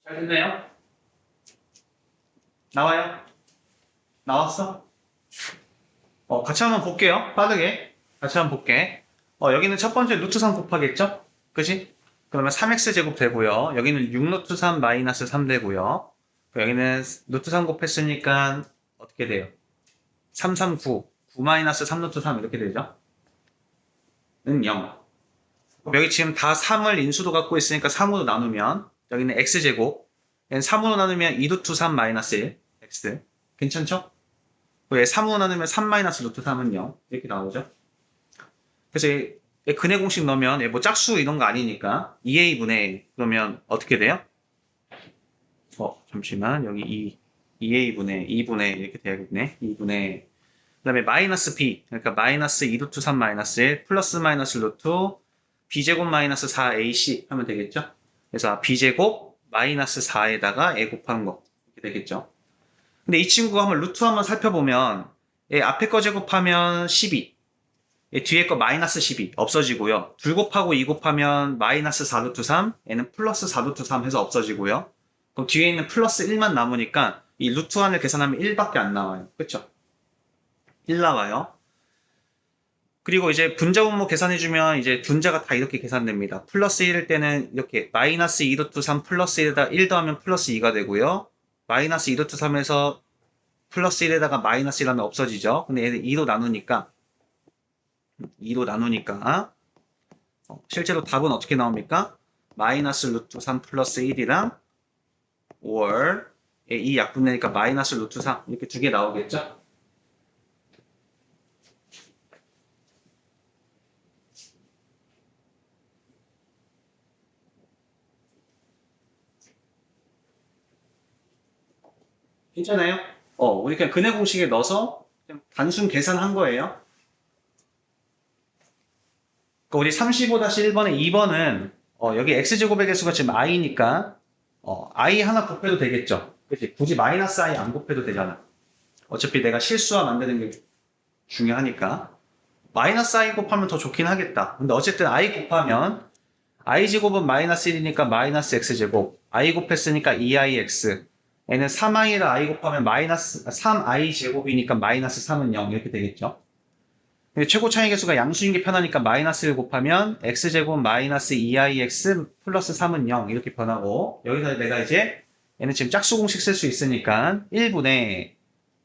잘 됐나요? 나와요? 나왔어? 같이 한번 볼게요. 빠르게. 같이 한번 볼게. 여기는 첫 번째 루트 3 곱하겠죠? 그지? 그러면 3x 제곱 되고요. 여기는 6 루트 3 마이너스 3 되고요. 여기는 루트 3 곱했으니까 어떻게 돼요? 3, 3, 9. 9 마이너스 3 루트 3 이렇게 되죠? 는 0. 여기 지금 다 3을 인수로 갖고 있으니까 3으로 나누면 여기는 x제곱. 얘는 3으로 나누면 2 루트 3 마이너스 1. x. 괜찮죠? 왜 3으로 나누면 3 마이너스 루트 3은 0. 이렇게 나오죠? 그래서 얘 근해 공식 넣으면 얘 뭐 짝수 이런 거 아니니까 2a분의 그러면 어떻게 돼요? 잠시만 여기 2a분의 2분의 이렇게 돼야겠네. 2분의 그 다음에 마이너스 b 그러니까 마이너스 2 루트 3 마이너스 1 플러스 마이너스 루트 b제곱 마이너스 4ac 하면 되겠죠? 그래서 b제곱 마이너스 4에다가 a 곱한 거 이렇게 되겠죠? 근데 이 친구 한번 루트 한번 살펴보면 얘 앞에 거 제곱하면 12 얘 뒤에 거 마이너스 12 없어지고요. 둘 곱하고 2 곱하면 마이너스 4 루트 3 얘는 플러스 4 루트 3 해서 없어지고요. 그럼 뒤에 있는 플러스 1만 남으니까 이 루트 1을 계산하면 1밖에 안 나와요. 그쵸? 1 나와요. 그리고 이제 분자 분모 계산해주면 이제 분자가 다 이렇게 계산됩니다. 플러스 1일 때는 이렇게 마이너스 2 루트 3 플러스 1에다 1 더하면 플러스 2가 되고요. 마이너스 2 루트 3에서 플러스 1에다가 마이너스 1 하면 없어지죠. 근데 얘는 2로 나누니까 실제로 답은 어떻게 나옵니까? 마이너스 루트 3 플러스 1이랑 5월 이 약분되니까 마이너스 루트 3 이렇게 두 개 나오겠죠? 괜찮아요? 우리 그냥 근해 공식에 넣어서 그냥 단순 계산한 거예요. 그러니까 우리 35-1번에 2번은 여기 x제곱의 개수가 지금 i니까 i 하나 곱해도 되겠죠? 그치? 굳이 마이너스 i 안 곱해도 되잖아. 어차피 내가 실수화 만드는 게 중요하니까 마이너스 i 곱하면 더 좋긴 하겠다. 근데 어쨌든 i 곱하면 i제곱은 마이너스 1이니까 마이너스 x제곱 i 곱했으니까 2ix 얘는 3i를 i 곱하면 마이너스 3i 제곱이니까 마이너스 3은 0 이렇게 되겠죠. 근데 최고 차이 개수가 양수인 게 편하니까 마이너스를 곱하면 x제곱 마이너스 2ix 플러스 3은 0 이렇게 변하고 여기서 내가 이제 얘는 지금 짝수 공식 쓸 수 있으니까 1분의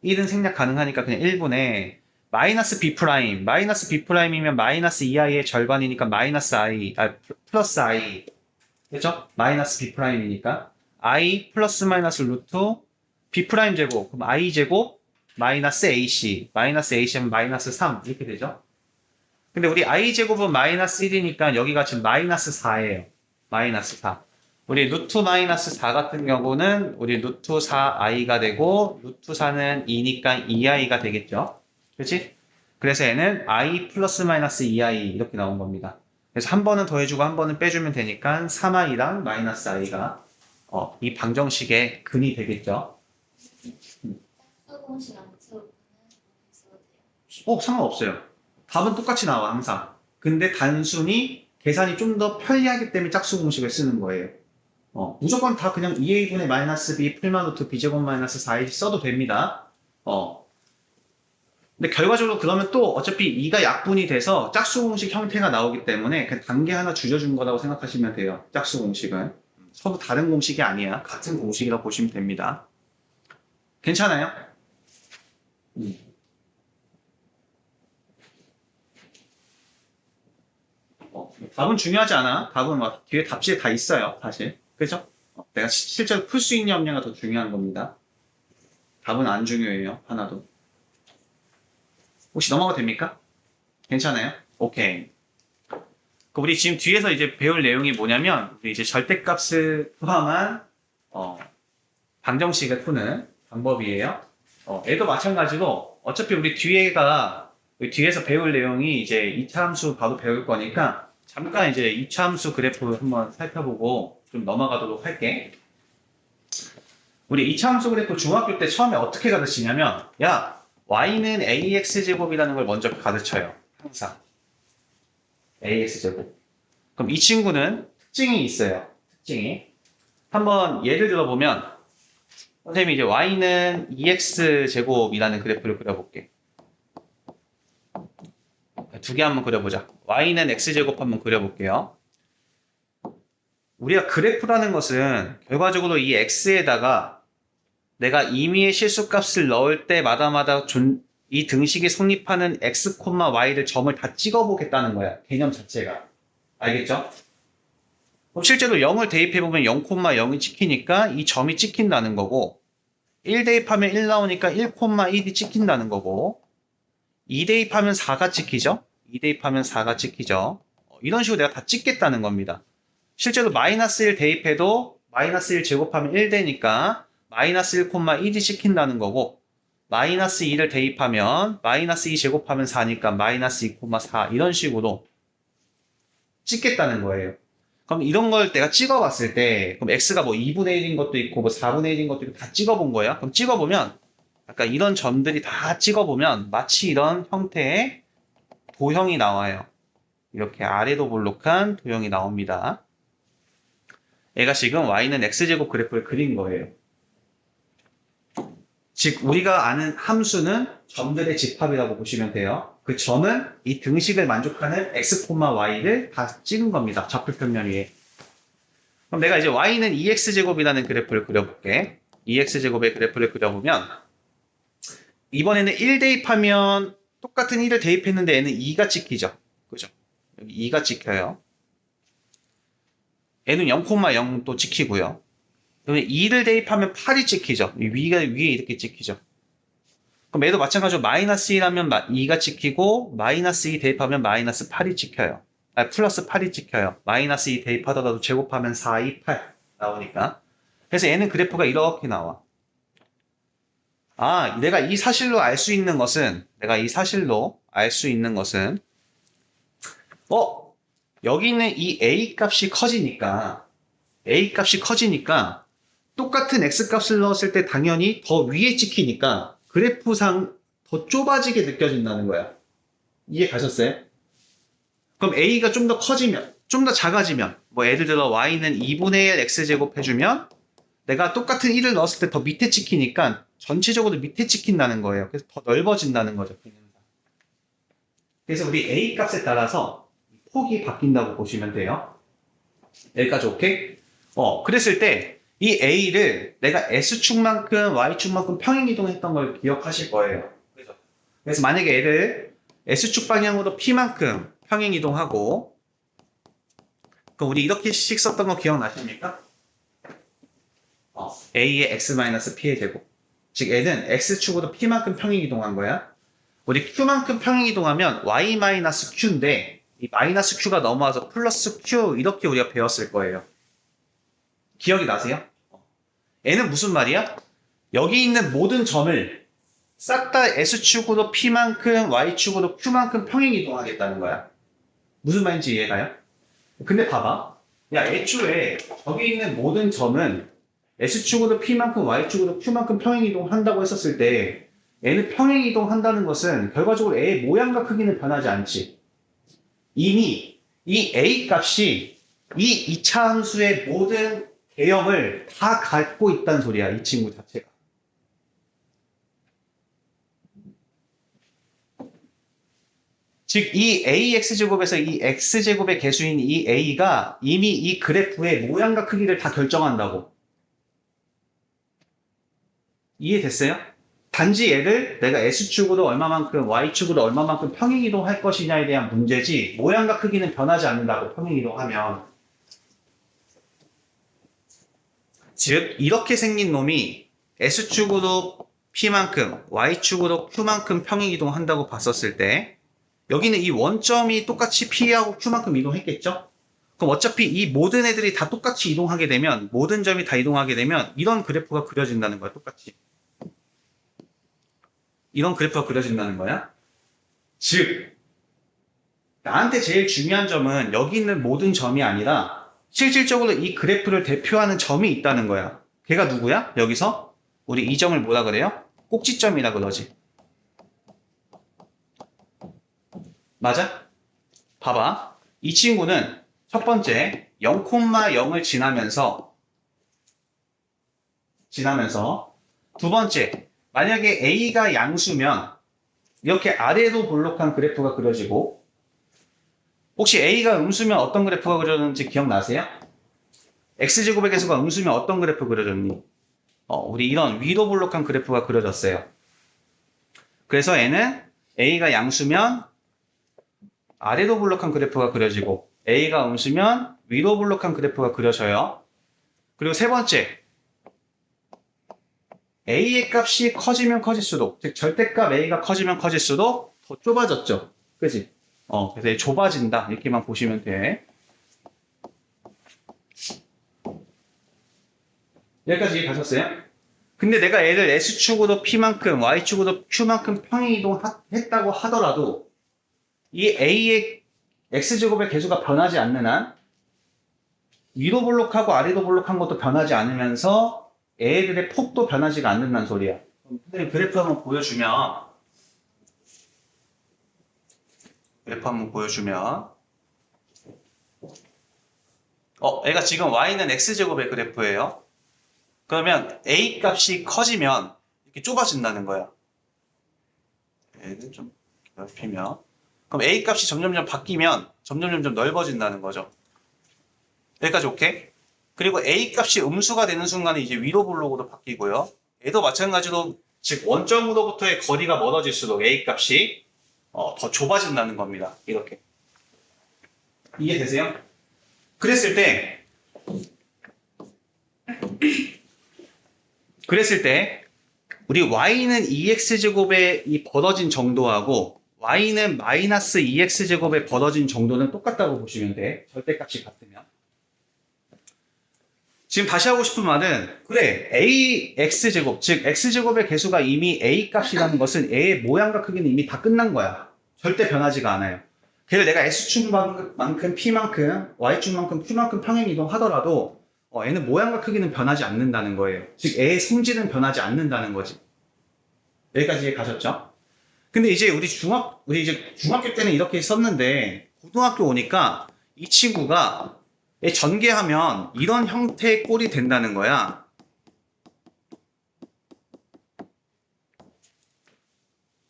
1은 생략 가능하니까 그냥 1분의 마이너스 b 프라임 마이너스 b 프라임이면 마이너스 2i의 절반이니까 마이너스 i 플러스 i 그죠? 마이너스 b 프라임이니까 i 플러스 마이너스 루트 b 프라임 제곱 그럼 i 제곱 마이너스 ac 마이너스 ac 하면 마이너스 3 이렇게 되죠? 근데 우리 i 제곱은 마이너스 1이니까 여기가 지금 마이너스 4예요. 마이너스 4. 우리 루트 마이너스 4 같은 경우는 우리 루트 4i가 되고 루트 4는 2니까 2i가 되겠죠? 그렇지? 그래서 얘는 i 플러스 마이너스 2i 이렇게 나온 겁니다. 그래서 한 번은 더해주고 한 번은 빼주면 되니까 3i랑 마이너스 i가 이 방정식의 근이 되겠죠? 공식 안 채우고는 써도 돼요. 상관없어요. 답은 똑같이 나와 항상. 근데 단순히 계산이 좀 더 편리하기 때문에 짝수 공식을 쓰는 거예요. 무조건 다 그냥 2a분의 마이너스 b 풀만 루트 b제곱 마이너스 4a 써도 됩니다. 근데 결과적으로 그러면 또 어차피 2가 약분이 돼서 짝수 공식 형태가 나오기 때문에 그냥 단계 하나 줄여준 거라고 생각하시면 돼요. 짝수 공식은. 서로 다른 공식이 아니야. 같은 공식이라고 보시면 됩니다. 괜찮아요? 답은 중요하지 않아. 답은 막 뒤에 답지에 다 있어요. 사실. 그죠? 내가 실제로 풀 수 있냐 없냐가 더 중요한 겁니다. 답은 안 중요해요. 하나도. 혹시 넘어가도 됩니까? 괜찮아요? 오케이. 우리 지금 뒤에서 이제 배울 내용이 뭐냐면 우리 이제 절대값을 포함한 방정식을 푸는 방법이에요. 얘도 마찬가지로 어차피 우리 뒤에서 배울 내용이 이제 2차 함수 바로 배울 거니까 잠깐 이제 2차 함수 그래프를 한번 살펴보고 좀 넘어가도록 할게. 우리 2차 함수 그래프 중학교 때 처음에 어떻게 가르치냐면 야 y는 ax제곱이라는 걸 먼저 가르쳐요. 항상 ax제곱. 그럼 이 친구는 특징이 있어요. 특징이 한번 예를 들어보면 선생님이 이제 y는 2x제곱이라는 그래프를 그려볼게. 두 개 한번 그려보자. y는 x제곱 한번 그려볼게요. 우리가 그래프라는 것은 결과적으로 이 x에다가 내가 임의의 실수값을 넣을 때마다마다 이 등식이 성립하는 x, y를 점을 다 찍어보겠다는 거야. 개념 자체가. 알겠죠? 그럼 실제로 0을 대입해보면 0, 0이 찍히니까 이 점이 찍힌다는 거고 1 대입하면 1 나오니까 1, 1이 찍힌다는 거고 2 대입하면 4가 찍히죠? 2 대입하면 4가 찍히죠? 이런 식으로 내가 다 찍겠다는 겁니다. 실제로 마이너스 1 대입해도 마이너스 1 제곱하면 1 되니까 마이너스 1, 1이 찍힌다는 거고 마이너스 2를 대입하면 마이너스 2 제곱하면 4니까 마이너스 2, 4 이런 식으로 찍겠다는 거예요. 그럼 이런 걸 내가 찍어봤을 때 그럼 x가 뭐 2분의 1인 것도 있고 뭐 4분의 1인 것도 있고 다 찍어본 거예요. 그럼 찍어보면 약간 이런 점들이 다 찍어보면 마치 이런 형태의 도형이 나와요. 이렇게 아래로 볼록한 도형이 나옵니다. 얘가 지금 y는 x제곱 그래프를 그린 거예요. 즉 우리가 아는 함수는 점들의 집합이라고 보시면 돼요. 그 점은 이 등식을 만족하는 x, y를 다 찍은 겁니다. 좌표평면 위에. 그럼 내가 이제 y는 2x제곱이라는 그래프를 그려볼게. 2x제곱의 그래프를 그려보면 이번에는 1 대입하면 똑같은 1을 대입했는데 얘는 2가 찍히죠. 그죠? 여기 2가 찍혀요. 얘는 0, 0도 찍히고요. 그러면 2를 대입하면 8이 찍히죠. 위에 이렇게 찍히죠. 그럼 얘도 마찬가지로 마이너스 1하면 2가 찍히고 마이너스 2 대입하면 마이너스 8이 찍혀요. 플러스 8이 찍혀요. 마이너스 2 대입하더라도 제곱하면 4, 2, 8 나오니까. 그래서 얘는 그래프가 이렇게 나와. 내가 이 사실로 알 수 있는 것은 여기 있는 이 a 값이 커지니까 똑같은 x 값을 넣었을 때 당연히 더 위에 찍히니까 그래프상 더 좁아지게 느껴진다는 거야. 이해 가셨어요? 그럼 a가 좀 더 커지면, 좀 더 작아지면, 뭐 예를 들어 y는 2분의 1 x제곱 해주면 내가 똑같은 1을 넣었을 때 더 밑에 찍히니까 전체적으로 밑에 찍힌다는 거예요. 그래서 더 넓어진다는 거죠. 그래서 우리 a 값에 따라서 폭이 바뀐다고 보시면 돼요. 여기까지 오케이? 그랬을 때 이 a를 내가 s축만큼 y축만큼 평행이동했던 걸 기억하실 거예요. 그래서 만약에 얘를 s축 방향으로 p만큼 평행이동하고 그럼 우리 이렇게씩 썼던 거 기억나십니까? a의 x-p의 제곱 즉 얘는 x축으로 p만큼 평행이동한 거야. 우리 q만큼 평행이동하면 y-q인데 이 마이너스 q가 넘어와서 플러스 q 이렇게 우리가 배웠을 거예요. 기억이 나세요? 얘는 무슨 말이야? 여기 있는 모든 점을 싹 다 s축으로 p만큼 y축으로 q만큼 평행이동하겠다는 거야. 무슨 말인지 이해가요? 근데 봐봐. 야, 애초에 저기 있는 모든 점은 s축으로 p만큼 y축으로 q만큼 평행이동한다고 했었을 때 얘는 평행이동한다는 것은 결과적으로 애의 모양과 크기는 변하지 않지. 이미 이 a 값이 이 2차 함수의 모든 개형을 다 갖고 있다는 소리야. 이 친구 자체가. 즉 이 ax제곱에서 이 x제곱의 개수인 이 a가 이미 이 그래프의 모양과 크기를 다 결정한다고. 이해됐어요? 단지 얘를 내가 S축으로 얼마만큼, Y축으로 얼마만큼 평행이동할 것이냐에 대한 문제지 모양과 크기는 변하지 않는다고 평행이동하면. 즉 이렇게 생긴 놈이 S축으로 P만큼, Y축으로 Q만큼 평행이동한다고 봤었을 때 여기는 이 원점이 똑같이 P하고 Q만큼 이동했겠죠? 그럼 어차피 이 모든 애들이 다 똑같이 이동하게 되면 모든 점이 다 이동하게 되면 이런 그래프가 그려진다는 거야. 똑같이. 이런 그래프가 그려진다는 거야. 즉 나한테 제일 중요한 점은 여기 있는 모든 점이 아니라 실질적으로 이 그래프를 대표하는 점이 있다는 거야. 걔가 누구야? 여기서 우리 이 점을 뭐라 그래요? 꼭지점이라 그러지. 맞아? 봐봐. 이 친구는 첫 번째 0,0을 지나면서 지나면서. 두 번째, 만약에 A가 양수면 이렇게 아래로 볼록한 그래프가 그려지고, 혹시 A가 음수면 어떤 그래프가 그려졌는지 기억나세요? X제곱의 개수가 음수면 어떤 그래프 그려졌니? 우리 이런 위로 볼록한 그래프가 그려졌어요. 그래서 N은 A가 양수면 아래로 볼록한 그래프가 그려지고, A가 음수면 위로 볼록한 그래프가 그려져요. 그리고 세 번째, A의 값이 커지면 커질수록, 즉 절대값 A가 커지면 커질수록 더 좁아졌죠. 그지? 그래서 좁아진다. 이렇게만 보시면 돼. 여기까지 가셨어요? 근데 내가 얘를 S축으로 P만큼, Y축으로 Q만큼 평행 이동했다고 하더라도 이 A의 X제곱의 개수가 변하지 않는 한 위로 볼록하고 아래로 볼록한 것도 변하지 않으면서 애들의 폭도 변하지가 않는다는 소리야. 그럼 선생님 그래프 한번 보여주면 얘가 지금 Y는 X제곱의 그래프예요. 그러면 A 값이 커지면 이렇게 좁아진다는 거야. 얘를 좀 넓히면. 그럼 A 값이 점점점 바뀌면 점점 넓어진다는 거죠. 여기까지 오케이? 그리고 A 값이 음수가 되는 순간에 이제 위로 볼록으로 바뀌고요. 얘도 마찬가지로 즉 원점으로부터의 거리가 멀어질수록 A 값이 더 좁아진다는 겁니다. 이렇게. 이해되세요? 그랬을 때 우리 y는 2x제곱의 이 벌어진 정도하고 y는 마이너스 2x제곱의 벌어진 정도는 똑같다고 보시면 돼. 절대값이 같으면. 지금 다시 하고 싶은 말은 그래 ax제곱 즉 x제곱의 개수가 이미 a 값이라는 것은 a의 모양과 크기는 이미 다 끝난 거야. 절대 변하지가 않아요. 그래서 내가 x축만큼 p만큼 y축만큼 q만큼 평행 이동하더라도 얘는 모양과 크기는 변하지 않는다는 거예요. 즉 애의 성질은 변하지 않는다는 거지. 여기까지 가셨죠? 근데 이제 우리 이제 중학교 때는 이렇게 썼는데 고등학교 오니까 이 친구가 전개하면 이런 형태의 꼴이 된다는 거야.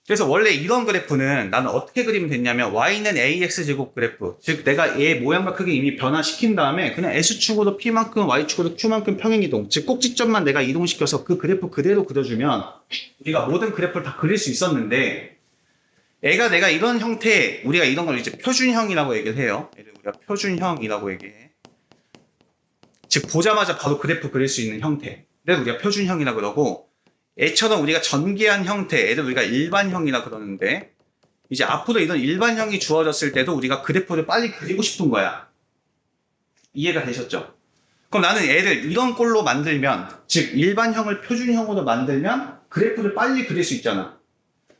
그래서 원래 이런 그래프는 나는 어떻게 그리면 됐냐면 y는 ax제곱 그래프 즉 내가 얘 모양과 크기 이미 변화시킨 다음에 그냥 s축으로 p만큼 y축으로 q만큼 평행이동 즉 꼭지점만 내가 이동시켜서 그 그래프 그대로 그려주면 우리가 모든 그래프를 다 그릴 수 있었는데 내가 이런 형태 우리가 이런 걸 이제 표준형이라고 얘기를 해요. 얘를 우리가 표준형이라고 얘기해. 즉 보자마자 바로 그래프 그릴 수 있는 형태를 우리가 표준형이라 그러고 애처럼 우리가 전개한 형태, 애를 우리가 일반형이라 그러는데 이제 앞으로 이런 일반형이 주어졌을 때도 우리가 그래프를 빨리 그리고 싶은 거야. 이해가 되셨죠? 그럼 나는 애를 이런 꼴로 만들면 즉 일반형을 표준형으로 만들면 그래프를 빨리 그릴 수 있잖아.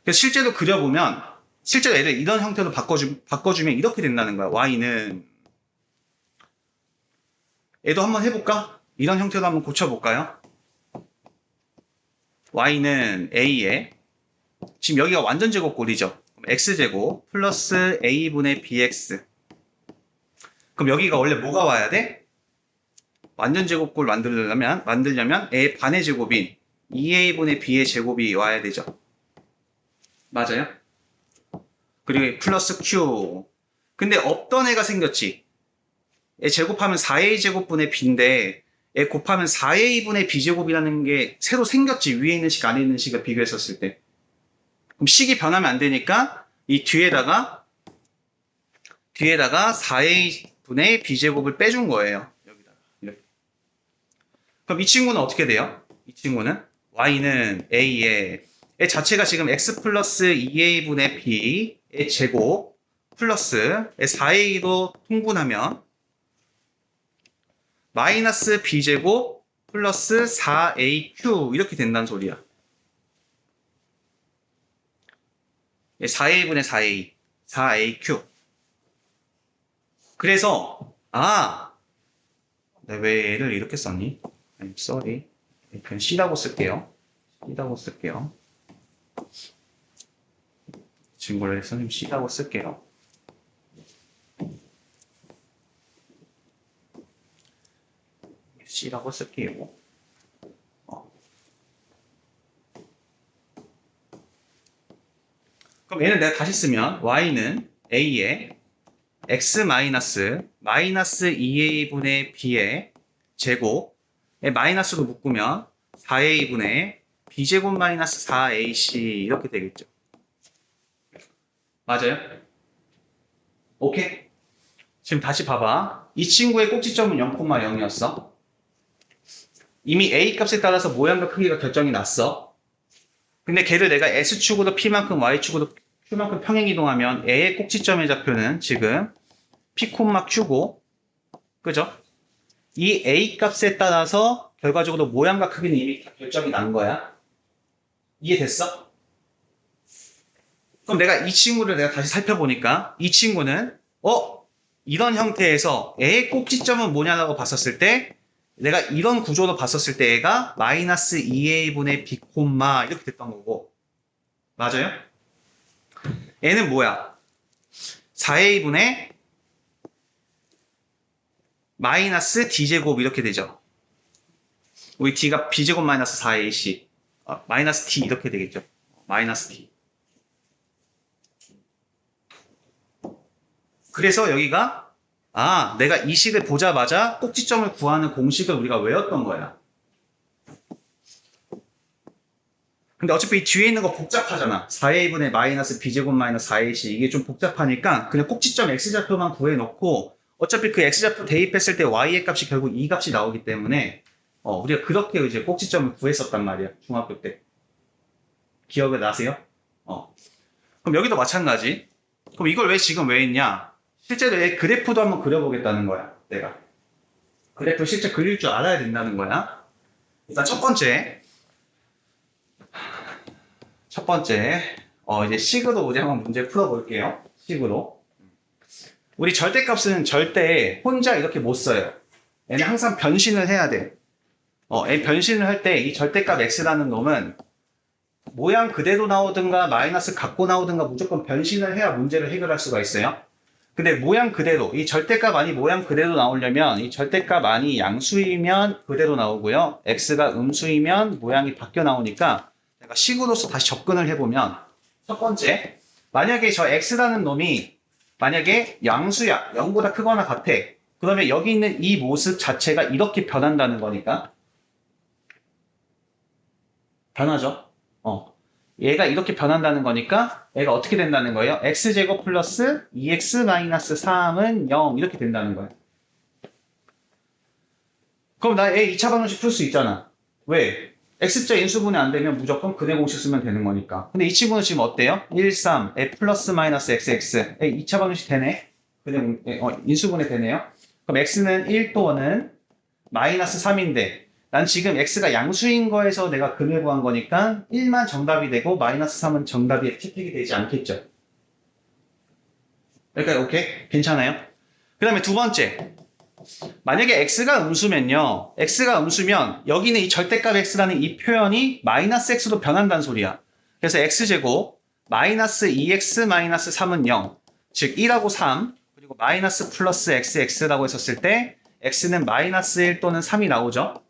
그래서 실제로 그려보면 실제로 애를 이런 형태로 바꿔주면 이렇게 된다는 거야. y는 얘도 한번 해볼까? 이런 형태로 한번 고쳐볼까요? y는 a에 지금 여기가 완전 제곱꼴이죠. x제곱 플러스 a분의 bx. 그럼 여기가 원래 뭐가 와야 돼? 완전 제곱꼴 만들려면 a 반의 제곱인 2a분의 b의 제곱이 와야 되죠. 맞아요? 그리고 플러스 q. 근데 없던 애가 생겼지. 애 제곱하면 4a 제곱분의 b인데 애 곱하면 4a분의 b제곱이라는 게 새로 생겼지. 위에 있는 식 안에 있는 식을 비교했었을 때. 그럼 식이 변하면 안 되니까 이 뒤에다가 4a분의 b제곱을 빼준 거예요. 여기다가 이렇게. 그럼 이 친구는 어떻게 돼요? 이 친구는 y는 a의 애 자체가 지금 x 플러스 2a분의 b의 제곱 플러스 4a로 통분하면 마이너스 b제곱 플러스 4aq 이렇게 된다는 소리야. 4a분의 4aq. 그래서 내가 왜 얘를 이렇게 썼니? I'm sorry. 그냥 C라고 쓸게요. 증거를 선생님 C라고 쓸게요. C라고 쓸게요. 그럼 얘는 내가 다시 쓰면 y는 a에 x 마이너스 2a분의 b의 제곱에 마이너스로 묶으면 4a분의 b제곱 마이너스 4ac 이렇게 되겠죠. 맞아요? 오케이? 지금 다시 봐봐. 이 친구의 꼭지점은 0,0이었어. 이미 a 값에 따라서 모양과 크기가 결정이 났어. 근데 걔를 내가 S축으로 P만큼 Y축으로 Q만큼 평행이동하면 A의 꼭지점의 좌표는 지금 P, Q고 그죠? 이 A 값에 따라서 결과적으로 모양과 크기는 이미 다 결정이 난 거야. 이해됐어? 그럼 내가 이 친구를 내가 다시 살펴보니까 이 친구는 이런 형태에서 A의 꼭지점은 뭐냐라고 봤었을 때 내가 이런 구조로 봤었을 때 얘가 마이너스 2a분의 b, 이렇게 됐던 거고 맞아요? 얘는 뭐야? 4a분의 마이너스 d제곱 이렇게 되죠. 우리 d가 b제곱 마이너스 4ac 마이너스 d 이렇게 되겠죠. 마이너스 d. 그래서 여기가 내가 이 식을 보자마자 꼭지점을 구하는 공식을 우리가 외웠던 거야. 근데 어차피 이 뒤에 있는 거 복잡하잖아. 4a분의 마이너스 b제곱 마이너스 4ac 이게 좀 복잡하니까 그냥 꼭지점 x좌표만 구해놓고 어차피 그 x좌표 대입했을 때 y의 값이 결국 이 값이 나오기 때문에 우리가 그렇게 이제 꼭지점을 구했었단 말이야. 중학교 때. 기억을 나세요? 그럼 여기도 마찬가지. 그럼 이걸 지금 왜 했냐? 실제로 얘 그래프도 한번 그려보겠다는 거야. 내가. 그래프 실제 그릴 줄 알아야 된다는 거야. 일단 첫 번째, 이제 식으로 우리 한번 문제 풀어볼게요. 식으로. 우리 절대값은 절대 혼자 이렇게 못 써요. 얘는 항상 변신을 해야 돼. 얘 변신을 할 때 이 절대값 x라는 놈은 모양 그대로 나오든가 마이너스 갖고 나오든가 무조건 변신을 해야 문제를 해결할 수가 있어요. 근데 모양 그대로, 이 절대값 아니 모양 그대로 나오려면 이 절대값 아니 양수이면 그대로 나오고요. x가 음수이면 모양이 바뀌어 나오니까 내가 식으로서 다시 접근을 해보면 첫 번째, 만약에 저 x라는 놈이 만약에 양수야, 0보다 크거나 같아. 그러면 여기 있는 이 모습 자체가 이렇게 변한다는 거니까 변하죠. 얘가 이렇게 변한다는 거니까 얘가 어떻게 된다는 거예요? x제곱 플러스 2x 마이너스 3은 0 이렇게 된다는 거예요. 그럼 나 얘 2차 방정식 풀 수 있잖아. 왜? x자 인수분해 안 되면 무조건 근해 공식 쓰면 되는 거니까. 근데 이 친구는 지금 어때요? 1, 3, f 플러스 마이너스 xx 2차 방정식 되네? 인수분해 되네요. 그럼 x는 1 또는 마이너스 3인데 난 지금 x가 양수인 거에서 내가 근을 구한 거니까 1만 정답이 되고 마이너스 3은 정답이 채택이 되지 않겠죠. 그러니까 오케이? 괜찮아요? 그 다음에 두 번째, 만약에 x가 음수면요. x가 음수면 여기는 이 절대값 x라는 이 표현이 마이너스 x로 변한다는 소리야. 그래서 x제곱 마이너스 2x 마이너스 3은 0. 즉 1하고 3 그리고 마이너스 플러스 xx라고 했었을 때 x는 마이너스 1 또는 3이 나오죠.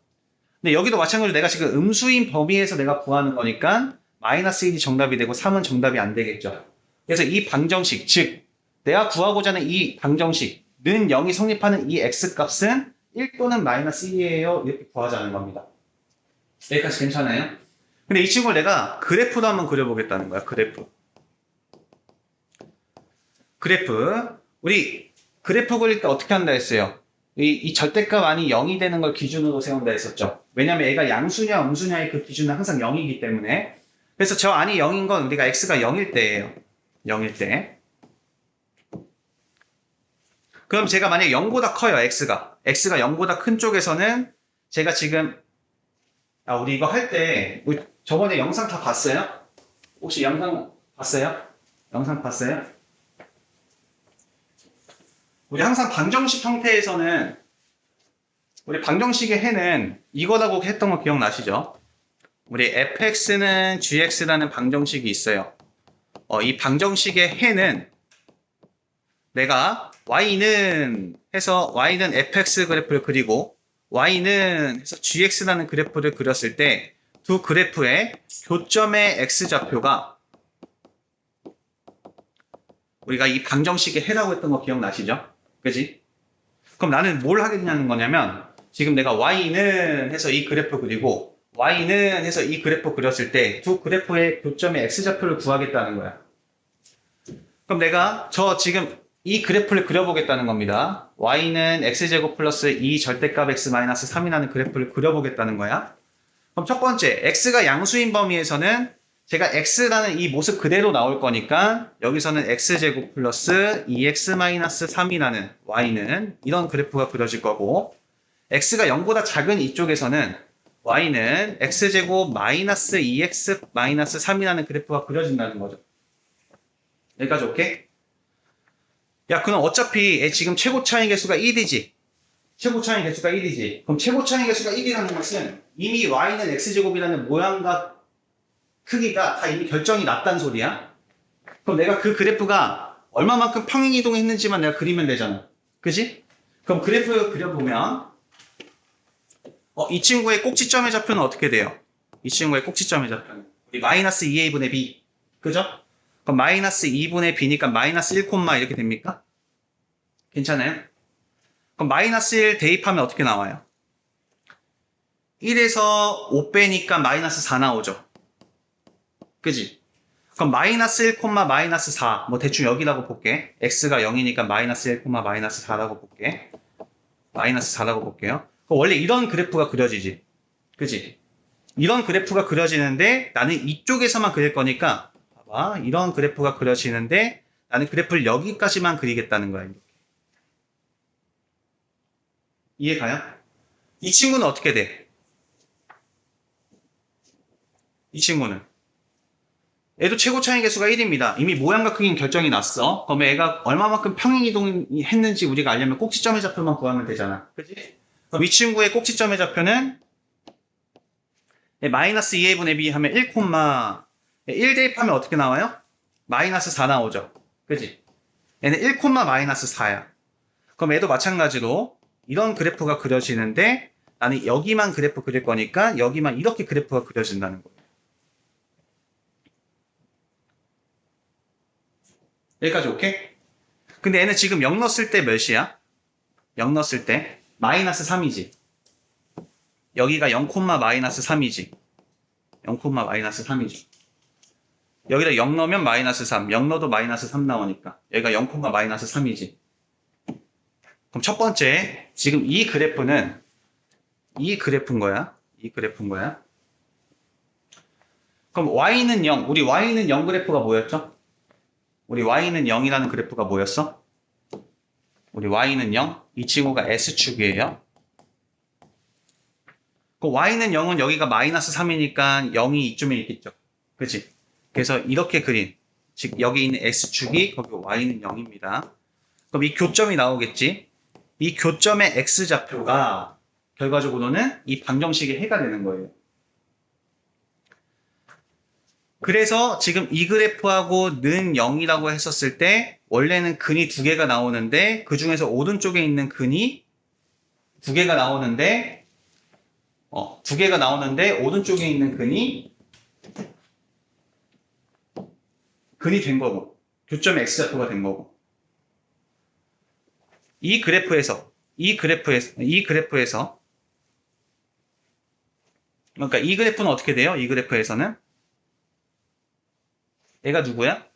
근데 여기도 마찬가지로 내가 지금 음수인 범위에서 내가 구하는 거니까 마이너스 1이 정답이 되고 3은 정답이 안 되겠죠. 그래서 이 방정식, 즉 내가 구하고자 하는 이 방정식 는 0이 성립하는 이 x값은 1 또는 마이너스 1이에요. 이렇게 구하자는 겁니다. 여기까지 괜찮아요? 근데 이 친구를 내가 그래프도 한번 그려보겠다는 거야. 그래프. 우리 그래프 그릴 때 어떻게 한다 했어요? 이 절대값 아니 0이 되는 걸 기준으로 세운다 했었죠. 왜냐면 얘가 양수냐 음수냐의 그 기준은 항상 0이기 때문에. 그래서 저 안이 0인 건 우리가 x가 0일 때예요. 0일 때. 그럼 제가 만약에 0보다 커요. x가 0보다 큰 쪽에서는 제가 지금 우리 이거 할 때 저번에 영상 다 봤어요? 혹시 영상 봤어요? 우리 항상 방정식 형태에서는 우리 방정식의 해는 이거라고 했던 거 기억나시죠? 우리 fx는 gx라는 방정식이 있어요. 이 방정식의 해는 내가 y는 해서 y는 fx 그래프를 그리고 y는 해서 gx라는 그래프를 그렸을 때 두 그래프의 교점의 x좌표가 우리가 이 방정식의 해라고 했던 거 기억나시죠? 그지? 그럼 나는 뭘 하겠냐는 거냐면 지금 내가 y는 해서 이 그래프 그리고 y는 해서 이 그래프 그렸을 때 두 그래프의 교점의 x좌표를 구하겠다는 거야. 그럼 내가 저 지금 이 그래프를 그려보겠다는 겁니다. y는 x제곱 플러스 2 절대값 x 마이너스 3이라는 그래프를 그려보겠다는 거야. 그럼 첫 번째, x가 양수인 범위에서는 제가 x라는 이 모습 그대로 나올 거니까 여기서는 x제곱 플러스 2x 마이너스 3이라는 y는 이런 그래프가 그려질 거고 x가 0보다 작은 이쪽에서는 y는 x제곱 마이너스 2x 마이너스 3이라는 그래프가 그려진다는 거죠. 여기까지 오케이? 야, 그럼 어차피 지금 최고 차이 개수가 1이지. 최고 차이 개수가 1이지. 그럼 최고 차이 개수가 1이라는 것은 이미 y는 x제곱이라는 모양과 크기가 다 이미 결정이 났단 소리야. 그럼 내가 그 그래프가 얼마만큼 평행이동했는지만 내가 그리면 되잖아. 그지? 그럼 그래프 그려보면 이 친구의 꼭지점의 좌표는 어떻게 돼요? 이 친구의 꼭지점의 좌표는 우리 마이너스 2a분의 b. 그죠? 그럼 마이너스 2분의 b니까 마이너스 1, 이렇게 됩니까? 괜찮아요? 그럼 마이너스 1 대입하면 어떻게 나와요? 1에서 5 빼니까 마이너스 4 나오죠. 그지? 그럼 마이너스 1, 마이너스 4. 뭐 대충 여기라고 볼게. x가 0이니까 마이너스 1, 마이너스 4라고 볼게. 마이너스 4라고 볼게요. 그럼 원래 이런 그래프가 그려지지. 그지? 이런 그래프가 그려지는데 나는 이쪽에서만 그릴 거니까 봐봐. 이런 그래프가 그려지는데 나는 그래프를 여기까지만 그리겠다는 거야. 이렇게. 이해 가요? 이 친구는 어떻게 돼? 이 친구는 얘도 최고 차이 개수가 1입니다. 이미 모양과 크기는 결정이 났어. 그럼 얘가 얼마만큼 평행이동했는지 우리가 알려면 꼭지점의 좌표만 구하면 되잖아. 그치? 그럼 이 친구의 꼭지점의 좌표는 마이너스 2a분의 b 하면 1 대입하면 어떻게 나와요? 마이너스 4 나오죠. 그치? 얘는 1, 마이너스 4야. 그럼 얘도 마찬가지로 이런 그래프가 그려지는데 나는 여기만 그래프 그릴 거니까 여기만 이렇게 그래프가 그려진다는 거예요. 여기까지 오케이? 근데 얘는 지금 0 넣었을 때 몇이야? 0 넣었을 때 마이너스 3이지. 여기가 0, 마이너스 3이지. 0, 마이너스 3이지. 여기다 0 넣으면 마이너스 3. 0 넣어도 마이너스 3 나오니까. 여기가 0, 마이너스 3이지. 그럼 첫 번째, 지금 이 그래프는 이 그래프인 거야. 이 그래프인 거야. 그럼 y는 0. 우리 y는 0 그래프가 뭐였죠? 우리 y는 0이라는 그래프가 뭐였어? 우리 y는 0. 이 친구가 S축이에요. 그 y는 0은 여기가 마이너스 3이니까 0이 이쯤에 있겠죠. 그치? 그래서 이렇게 그린, 즉 여기 있는 X축이 거기 y는 0입니다. 그럼 이 교점이 나오겠지? 이 교점의 X좌표가 결과적으로는 이 방정식의 해가 되는 거예요. 그래서 지금 이 그래프하고 는 0이라고 했었을 때 원래는 근이 두 개가 나오는데 그 중에서 오른쪽에 있는 근이 두 개가 나오는데 두 개가 나오는데 오른쪽에 있는 근이 된 거고 교점의 x좌표가 된 거고 이 그래프에서 그러니까 이 그래프는 어떻게 돼요? 이 그래프에서는 얘가 누구야?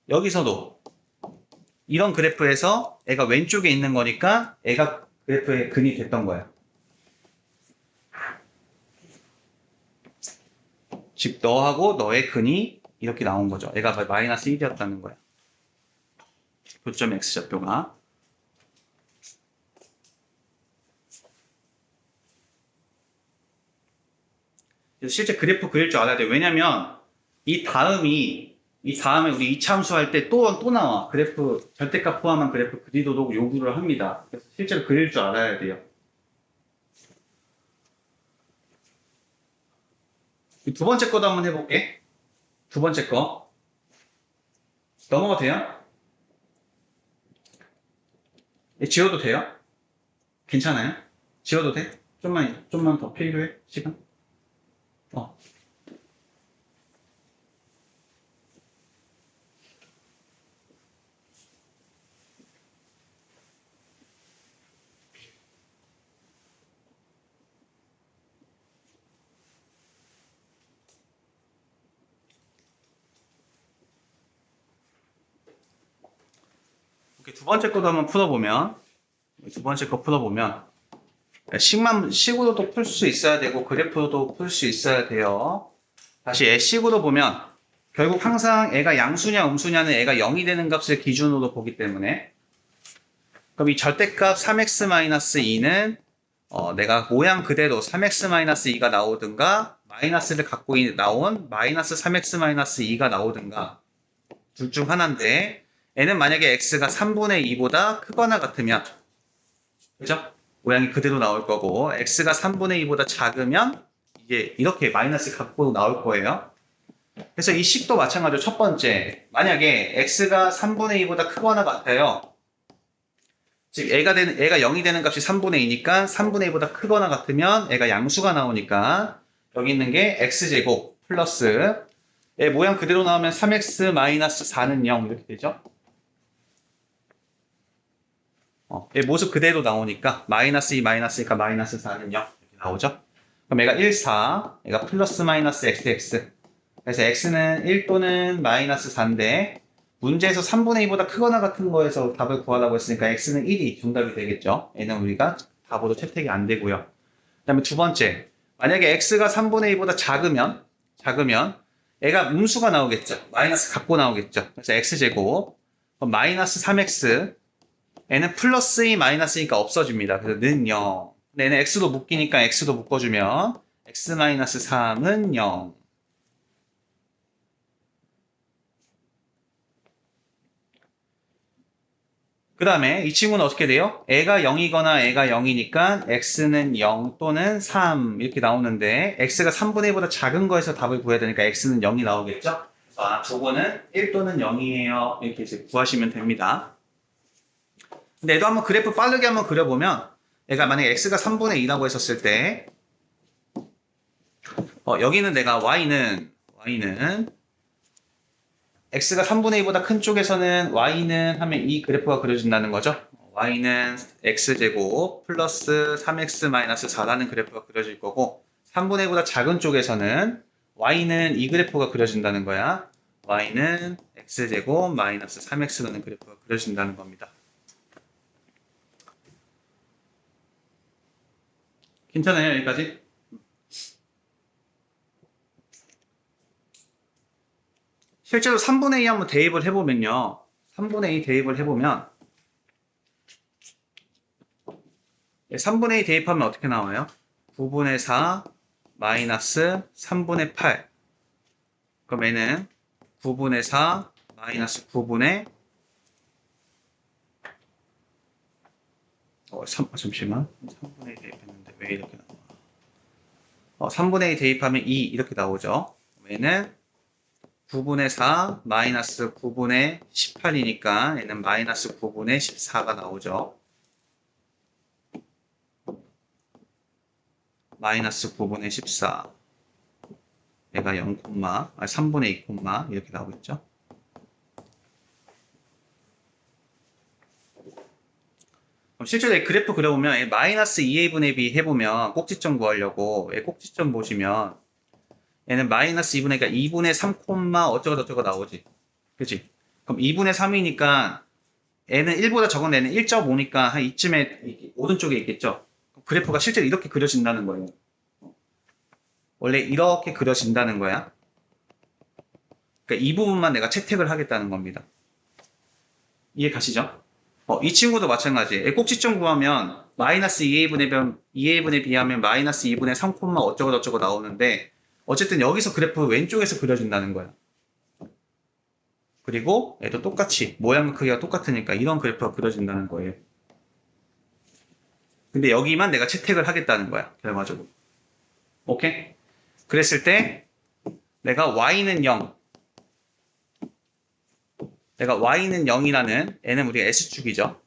여기서도 이런 그래프에서 애가 왼쪽에 있는 거니까 애가 그래프의 근이 됐던 거야. 즉 너하고 너의 근이 이렇게 나온 거죠. 애가 마이너스 1이었다는 거야. 교점 x좌표가. 그래서 실제 그래프 그릴 줄 알아야 돼. 왜냐면 이 다음에 우리 2차 함수 할 때 또 나와. 그래프 절대값 포함한 그래프 그리도록 요구를 합니다. 그래서 실제로 그릴 줄 알아야 돼요. 두 번째 거도 한번 해볼게. 두 번째 거. 넘어가도 돼요? 지워도 돼요? 괜찮아요? 지워도 돼? 좀만 더 필요해? 시간? 두 번째 거도 한번 풀어보면, 두 번째 거 풀어보면, 식으로도 풀 수 있어야 되고, 그래프로도 풀 수 있어야 돼요. 다시 식으로 보면, 결국 항상 애가 양수냐 음수냐는 애가 0이 되는 값을 기준으로 보기 때문에, 그럼 이 절대값 3x-2는 내가 모양 그대로 3x-2가 나오든가, 마이너스를 갖고 나온 마이너스 3x-2가 나오든가, 둘 중 하나인데, 얘는 만약에 x가 3분의 2보다 크거나 같으면, 그죠? 모양이 그대로 나올 거고, x가 3분의 2보다 작으면, 이게 이렇게 마이너스 갖고 나올 거예요. 그래서 이 식도 마찬가지로 첫 번째, 만약에 x가 3분의 2보다 크거나 같아요. 즉, 애가 0이 되는 값이 3분의 2니까 3분의 2보다 크거나 같으면 애가 양수가 나오니까, 여기 있는 게 x제곱 플러스, 얘 모양 그대로 나오면 3x-4는 0 이렇게 되죠. 얘 모습 그대로 나오니까 마이너스 2 마이너스니까 마이너스 4는 0 이렇게 나오죠. 그럼 얘가 1, 4, 얘가 플러스 마이너스 xx. 그래서 x는 1 또는 마이너스 4인데 문제에서 3분의 2보다 크거나 같은 거에서 답을 구하라고 했으니까 x는 1이 정답이 되겠죠. 얘는 우리가 답으로 채택이 안 되고요. 그 다음에 두 번째, 만약에 x가 3분의 2보다 작으면 얘가 음수가 나오겠죠. 마이너스 갖고 나오겠죠. 그래서 x제곱, 그럼 마이너스 3x, 얘는 플러스 2 마이너스니까 없어집니다. 그래서 는 0. 근데 얘는 x도 묶이니까 x도 묶어주면 x-3은 0. 그 다음에 이 친구는 어떻게 돼요? 애가 0이거나 애가 0이니까 x는 0 또는 3 이렇게 나오는데 x가 3분의 1보다 작은 거에서 답을 구해야 되니까 x는 0이 나오겠죠? 저거는 1 또는 0이에요. 이렇게 이제 구하시면 됩니다. 근데 얘도 한번 그래프 빠르게 한번 그려보면 얘가 만약에 x가 3분의 2라고 했었을 때 여기는 내가 y는 x가 3분의 2보다 큰 쪽에서는 y는 하면 이 그래프가 그려진다는 거죠. y는 x제곱 플러스 3x-4라는 그래프가 그려질 거고 3분의 2보다 작은 쪽에서는 y는 이 그래프가 그려진다는 거야. y는 x제곱 마이너스 3x라는 그래프가 그려진다는 겁니다. 괜찮아요, 여기까지? 실제로 3분의 2 한번 대입을 해보면요. 3분의 2 대입을 해보면 3분의 2 대입하면 어떻게 나와요? 9분의 4 마이너스 3분의 8. 그럼 얘는 9분의 4 마이너스 9분의 잠시만. 3분의 2 대입했는데 왜 이렇게 나와? 3분의 2 대입하면 2 이렇게 나오죠. 얘는 9분의 4 마이너스 9분의 18이니까 얘는 마이너스 9분의 14가 나오죠. 마이너스 9분의 14. 얘가 3분의 2 이렇게 나오겠죠. 그럼 실제로 그래프 그려보면 마이너스 2a분의 b 해보면 꼭지점 구하려고 꼭지점 보시면 얘는 마이너스 2분의, 그러니까 2분의 3, 어쩌고저쩌고 나오지. 그치? 그럼 2분의 3이니까 얘는 1보다 적은 애는 1.5니까 한 이쯤에 오른쪽에 있겠죠? 그래프가 실제로 이렇게 그려진다는 거예요. 원래 이렇게 그려진다는 거야. 그러니까 이 부분만 내가 채택을 하겠다는 겁니다. 이해 가시죠? 이 친구도 마찬가지. 꼭지점 구하면 마이너스 2a분의 b 하면 마이너스 2분의 3, 어쩌고저쩌고 나오는데 어쨌든 여기서 그래프 왼쪽에서 그려진다는 거야. 그리고 얘도 똑같이 모양 크기가 똑같으니까 이런 그래프가 그려진다는 거예요. 근데 여기만 내가 채택을 하겠다는 거야. 결과적으로. 오케이? 그랬을 때 내가 y는 0 내가 y는 0이라는 얘는 우리가 S축이죠.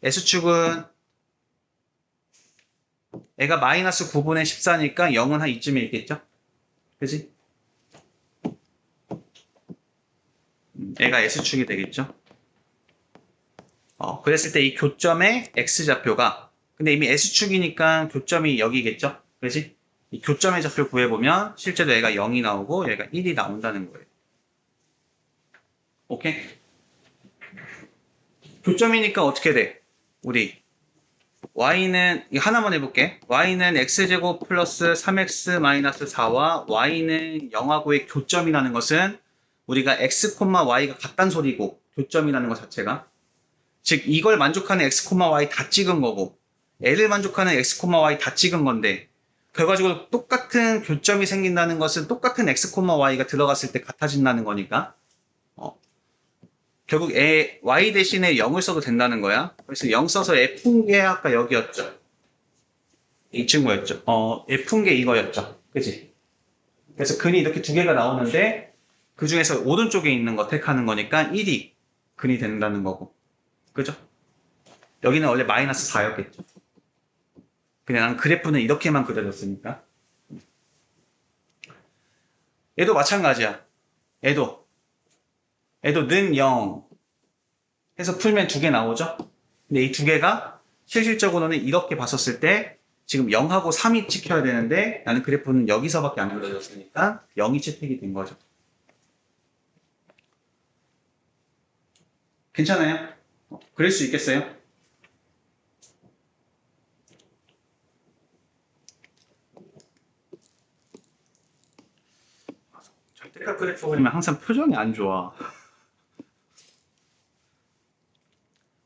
S축은 얘가 마이너스 9분의 14니까 0은 한 이쯤에 있겠죠? 그지? 얘가 S축이 되겠죠? 그랬을 때 이 교점의 X좌표가 근데 이미 S축이니까 교점이 여기겠죠? 그지? 이 교점의 좌표 구해보면 실제로 얘가 0이 나오고 얘가 1이 나온다는 거예요. 오케이? 교점이니까 어떻게 돼? 우리 y는 이거 하나만 해볼게. y는 x제곱 플러스 3x 마이너스 4와 y는 0하고의 교점이라는 것은 우리가 x, y가 같단 소리고 교점이라는 것 자체가 즉 이걸 만족하는 x, y 다 찍은 거고 L을 만족하는 x, y 다 찍은 건데 결과적으로 똑같은 교점이 생긴다는 것은 똑같은 x, y가 들어갔을 때 같아진다는 거니까 결국 y 대신에 0을 써도 된다는 거야. 그래서 0 써서 F인 게 아까 여기였죠. 이 친구였죠. F인 게 이거였죠. 그치? 그래서 근이 이렇게 두 개가 나오는데 그 중에서 오른쪽에 있는 거 택하는 거니까 1이 근이 된다는 거고. 그죠? 여기는 원래 마이너스 4였겠죠. 그냥 난 그래프는 이렇게만 그려졌으니까. 얘도 마찬가지야. 얘도 는 0 해서 풀면 두 개 나오죠? 근데 이 두 개가 실질적으로는 이렇게 봤었을 때 지금 0하고 3이 찍혀야 되는데 나는 그래프는 여기서밖에 안 그려졌으니까 0이 채택이 된 거죠. 괜찮아요? 그릴 수 있겠어요? 절대값 그래프 그리면 항상 표정이 안 좋아.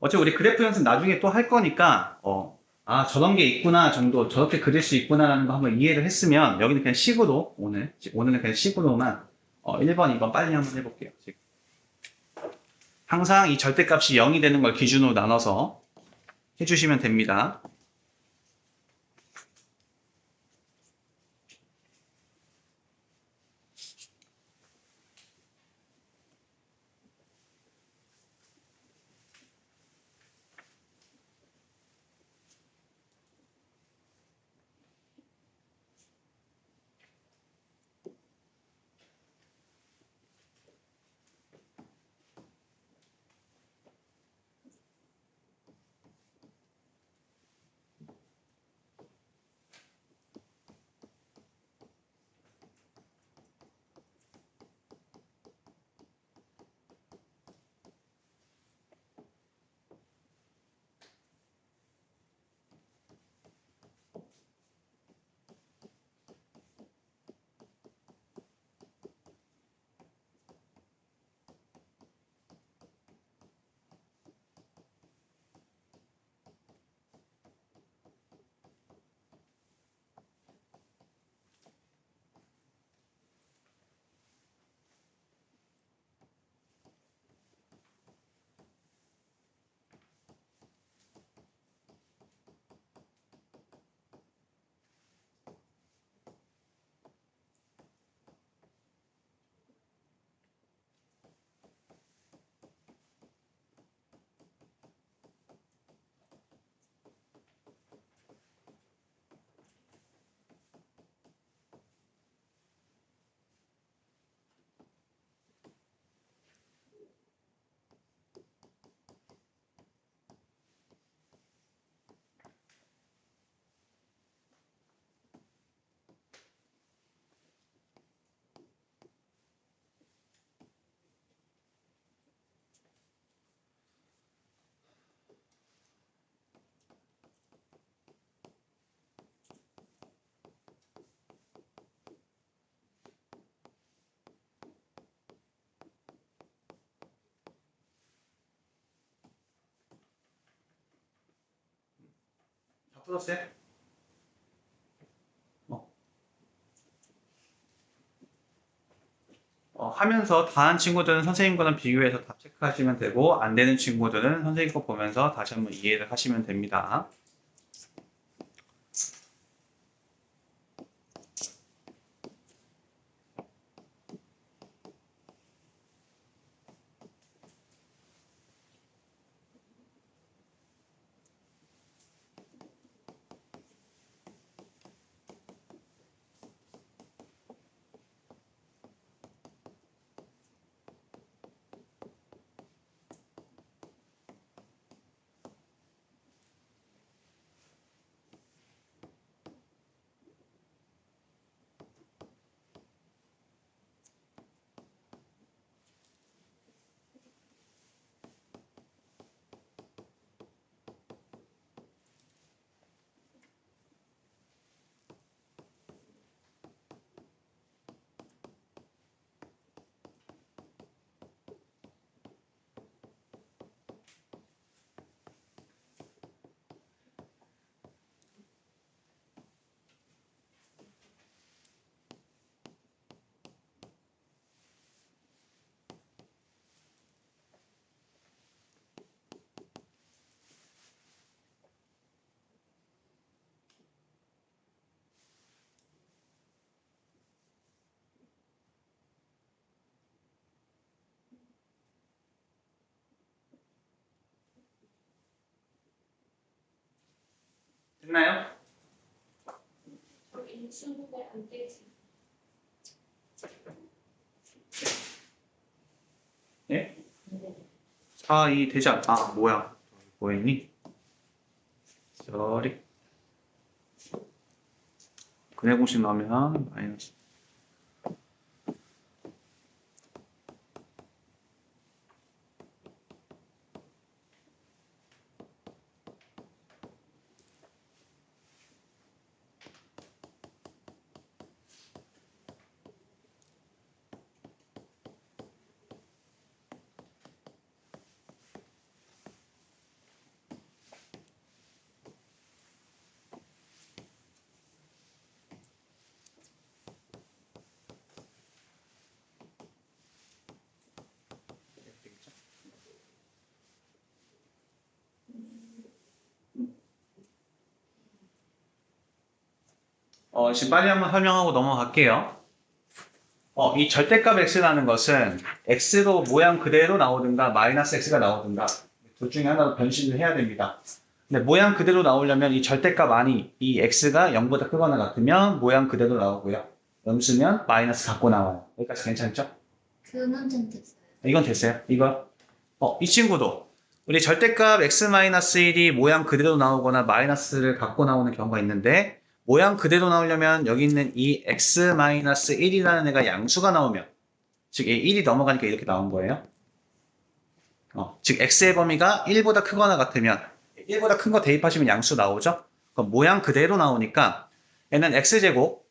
어차피 우리 그래프 연습 나중에 또 할 거니까 저런 게 있구나 정도 저렇게 그릴 수 있구나라는 거 한번 이해를 했으면 여기는 그냥 식으로 오늘은 그냥 식으로만 1번, 2번 빨리 한번 해볼게요. 지금. 항상 이 절대값이 0이 되는 걸 기준으로 나눠서 해주시면 됩니다. 다 풀었어요? 하면서 다 한 친구들은 선생님 거랑 비교해서 답 체크하시면 되고 안 되는 친구들은 선생님 거 보면서 다시 한번 이해를 하시면 됩니다. 됐나요? 저 인수분해 안 되지. 예? 4, 2 되지 않... 아, 뭐야. 뭐했니? 저리. 근해 공식 넣으면 마이너스. 지금 빨리 한번 설명하고 넘어갈게요. 이 절대값 x라는 것은 x로 모양 그대로 나오든가 마이너스 x가 나오든가 둘 중에 하나로 변신을 해야 됩니다. 근데 모양 그대로 나오려면 이 절대값 안이 이 x가 0보다 크거나 같으면 모양 그대로 나오고요. 음수면 마이너스 갖고 나와요. 여기까지 괜찮죠? 그 문제는 됐어요. 이건 됐어요. 이거 이 친구도 우리 절대값 x-1이 모양 그대로 나오거나 마이너스를 갖고 나오는 경우가 있는데 모양 그대로 나오려면 여기 있는 이 x-1이라는 애가 양수가 나오면 즉 1이 넘어가니까 이렇게 나온 거예요. 즉 x의 범위가 1보다 크거나 같으면 1보다 큰 거 대입하시면 양수 나오죠. 그럼 모양 그대로 나오니까 얘는 x제곱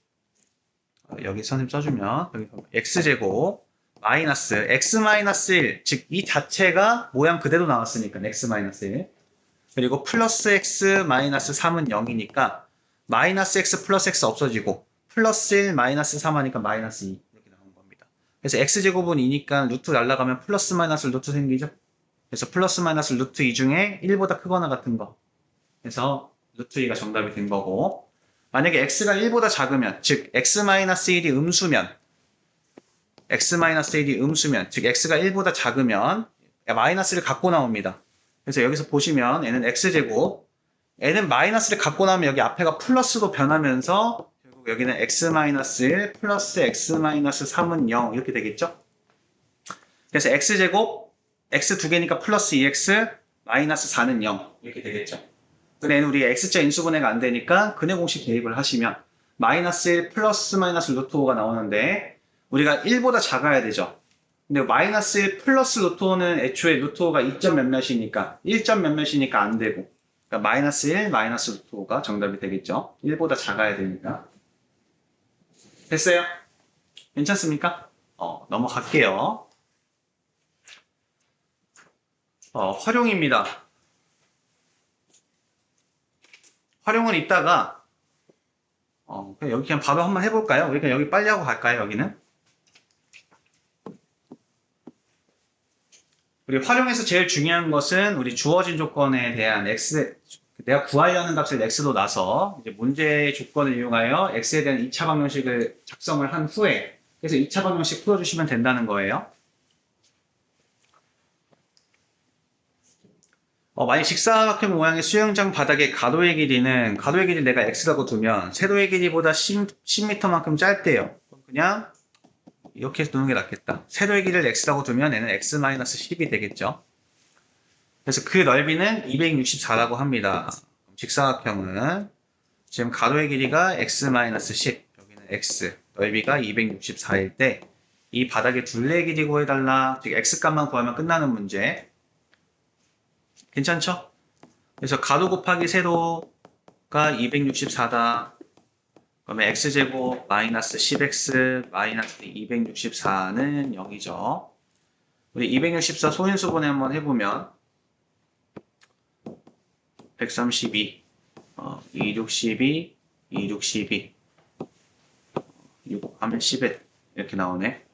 여기 선생님 써주면 여기 x제곱 마이너스 x-1 즉 이 자체가 모양 그대로 나왔으니까 x-1 그리고 플러스 x-3은 0이니까 마이너스 x 플러스 x 없어지고 플러스 1 마이너스 3 하니까 마이너스 2 이렇게 나오는 겁니다. 그래서 x제곱은 2니까 루트 날라가면 플러스 마이너스 루트 생기죠. 그래서 플러스 마이너스 루트 2 중에 1보다 크거나 같은 거 그래서 루트 2가 정답이 된 거고 만약에 x가 1보다 작으면 즉 x-1이 음수면 x-1이 음수면 즉 x가 1보다 작으면 마이너스를 갖고 나옵니다. 그래서 여기서 보시면 얘는 x제곱 얘는 마이너스를 갖고 나오면 여기 앞에가 플러스로 변하면서 결국 여기는 x-1 플러스 x-3은 0 이렇게 되겠죠? 그래서 x제곱 x 두 개니까 플러스 2x 마이너스 4는 0 이렇게 되겠죠? 근데 얘는 우리 x자 인수분해가 안 되니까 근해 공식 대입을 하시면 마이너스 1 플러스 마이너스 루트 5가 나오는데 우리가 1보다 작아야 되죠. 근데 마이너스 1 플러스 루트 5는 애초에 루트 5가 2점 몇몇이니까 1점 몇몇이니까 안 되고 그러니까 마이너스 1 마이너스 루트 5가 정답이 되겠죠. 1보다 작아야 되니까. 됐어요? 괜찮습니까? 넘어갈게요. 활용입니다. 활용은 이따가 그냥 여기 그냥 바로 한번 해볼까요? 우리 그냥 여기 빨리 하고 갈까요? 여기는? 우리 활용에서 제일 중요한 것은 우리 주어진 조건에 대한 x 내가 구하려는 값을 x로 놔서 이제 문제의 조건을 이용하여 x에 대한 2차 방정식을 작성을 한 후에 그래서 2차 방정식 풀어주시면 된다는 거예요. 만약 직사각형 모양의 수영장 바닥의 가로의 길이는 가로의 길이 내가 x라고 두면 세로의 길이보다 10m만큼 짧대요. 그냥 이렇게 해서 두는 게 낫겠다. 세로의 길이를 x라고 두면 얘는 x-10이 되겠죠. 그래서 그 넓이는 264라고 합니다. 직사각형은 지금 가로의 길이가 x-10 여기는 x 넓이가 264일 때 이 바닥의 둘레의 길이 구해달라. 즉 x값만 구하면 끝나는 문제. 괜찮죠? 그래서 가로 곱하기 세로가 264다. 그러면 x제곱 마이너스 10x 마이너스 264는 0이죠. 우리 264 소인수분해 한번 해보면 132 262 262 6 하면 11 이렇게 나오네.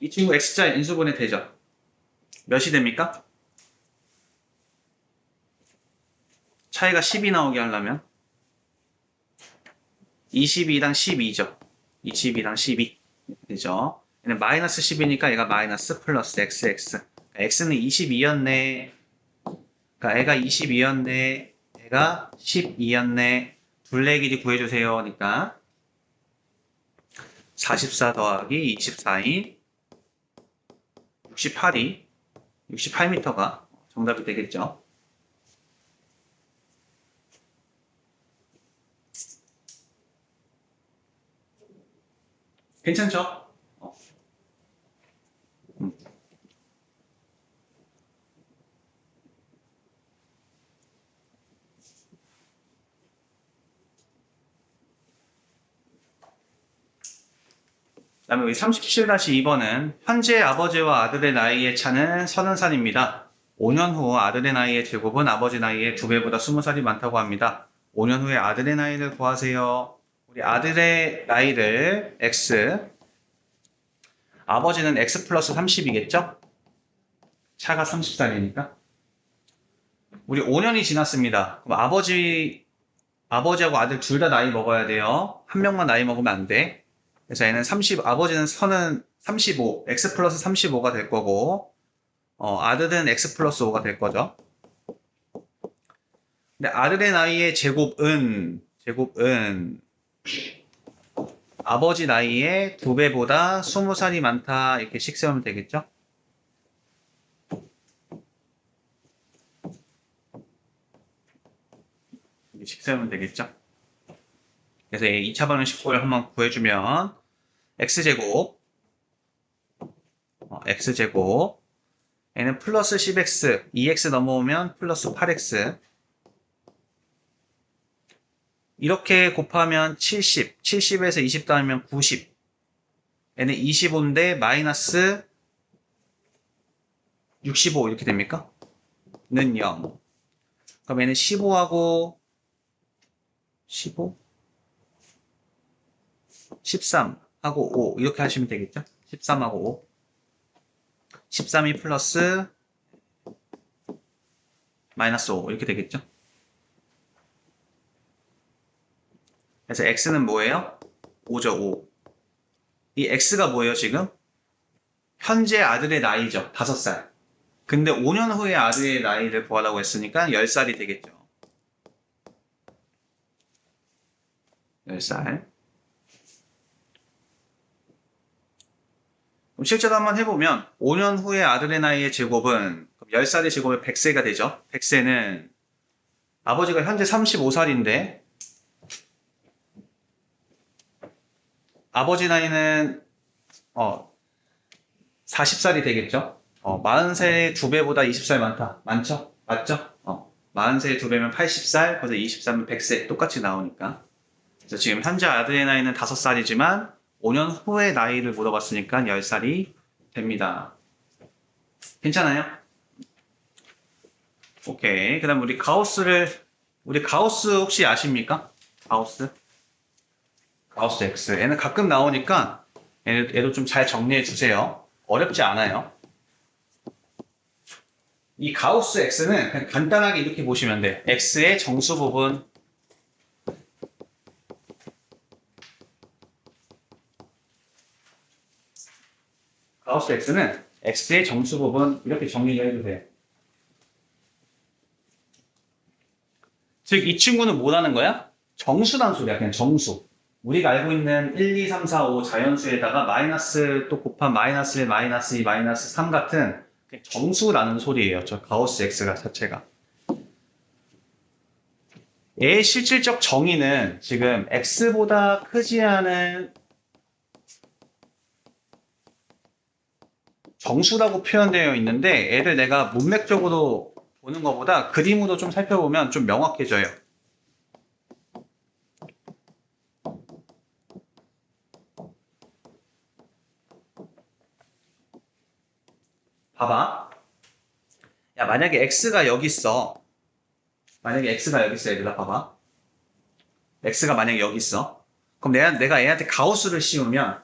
이 친구 x자 인수분해 되죠? 몇이 됩니까? 차이가 10이 나오게 하려면 22랑 12죠. 22랑 12 되죠. 얘는 마이너스 10이니까 얘가 마이너스 플러스 XX. X는 22였네. 그러니까 애가 22였네. 애가 12였네. 둘레 길이 구해주세요. 그러니까 44 더하기 24인 68이 68m가 정답이 되겠죠. 괜찮죠? 음. 그다음에 우리 37-2번은 현재 아버지와 아들의 나이의 차는 30살입니다. 5년 후 아들의 나이의 제곱은 아버지 나이의 2배보다 20살이 많다고 합니다. 5년 후에 아들의 나이를 구하세요. 우리 아들의 나이를 x, 아버지는 x 플러스 30이겠죠? 차가 30살이니까. 우리 5년이 지났습니다. 그럼 아버지하고 아들 둘 다 나이 먹어야 돼요. 한 명만 나이 먹으면 안 돼. 그래서 얘는 아버지는 35, x 플러스 35가 될 거고, 아들은 x 플러스 5가 될 거죠. 근데 아들의 나이의 제곱은 아버지 나이의 2배보다 20살이 많다. 이렇게 식 세우면 되겠죠? 이렇게 식 세우면 되겠죠? 그래서 이 2차 방정식을 한번 구해주면 x제곱 얘는 플러스 10x 2x 넘어오면 플러스 8x 이렇게 곱하면 70 70에서 20 더하면 90 얘는 25인데 마이너스 65 이렇게 됩니까? 는 0 그럼 얘는 15하고 15 13하고 5 이렇게 하시면 되겠죠? 13하고 5 13이 플러스 마이너스 5 이렇게 되겠죠? 그래서 x는 뭐예요? 5죠 5. 이 x가 뭐예요 지금? 현재 아들의 나이죠 5살. 근데 5년 후에 아들의 나이를 구하라고 했으니까 10살이 되겠죠. 10살. 그럼 실제로 한번 해보면 5년 후에 아들의 나이의 제곱은 10살의 제곱은 100세가 되죠. 100세는 아버지가 현재 35살인데 아버지 나이는 40살이 되겠죠. 40세의 2배보다 20살 많다. 많죠? 맞죠? 40세의 2배면 80살, 거기서 23은 100세 똑같이 나오니까. 그래서 지금 현재 아들의 나이는 5살이지만 5년 후의 나이를 물어봤으니까 10살이 됩니다. 괜찮아요? 오케이. 그 다음 우리 가우스 혹시 아십니까? 가우스 X. 얘는 가끔 나오니까 얘도 좀 잘 정리해 주세요. 어렵지 않아요. 이 가우스 X는 그냥 간단하게 이렇게 보시면 돼. X의 정수 부분 가우스 X는 X의 정수 부분 이렇게 정리를 해주세요. 즉 이 친구는 뭐라는 거야? 정수란 소리야. 그냥 정수. 우리가 알고 있는 1, 2, 3, 4, 5 자연수에다가 마이너스 또 곱한 마이너스 1, 마이너스 2, 마이너스 3 같은 정수라는 소리예요. 저 가우스 X가 자체가. 얘의 실질적 정의는 지금 X보다 크지 않은 정수라고 표현되어 있는데 애들 내가 문맥적으로 보는 것보다 그림으로 좀 살펴보면 좀 명확해져요. 봐봐. 야, 만약에 X가 여기 있어. 얘들아, 봐봐. X가 만약에 여기 있어. 그럼 내가 애한테 가우스를 씌우면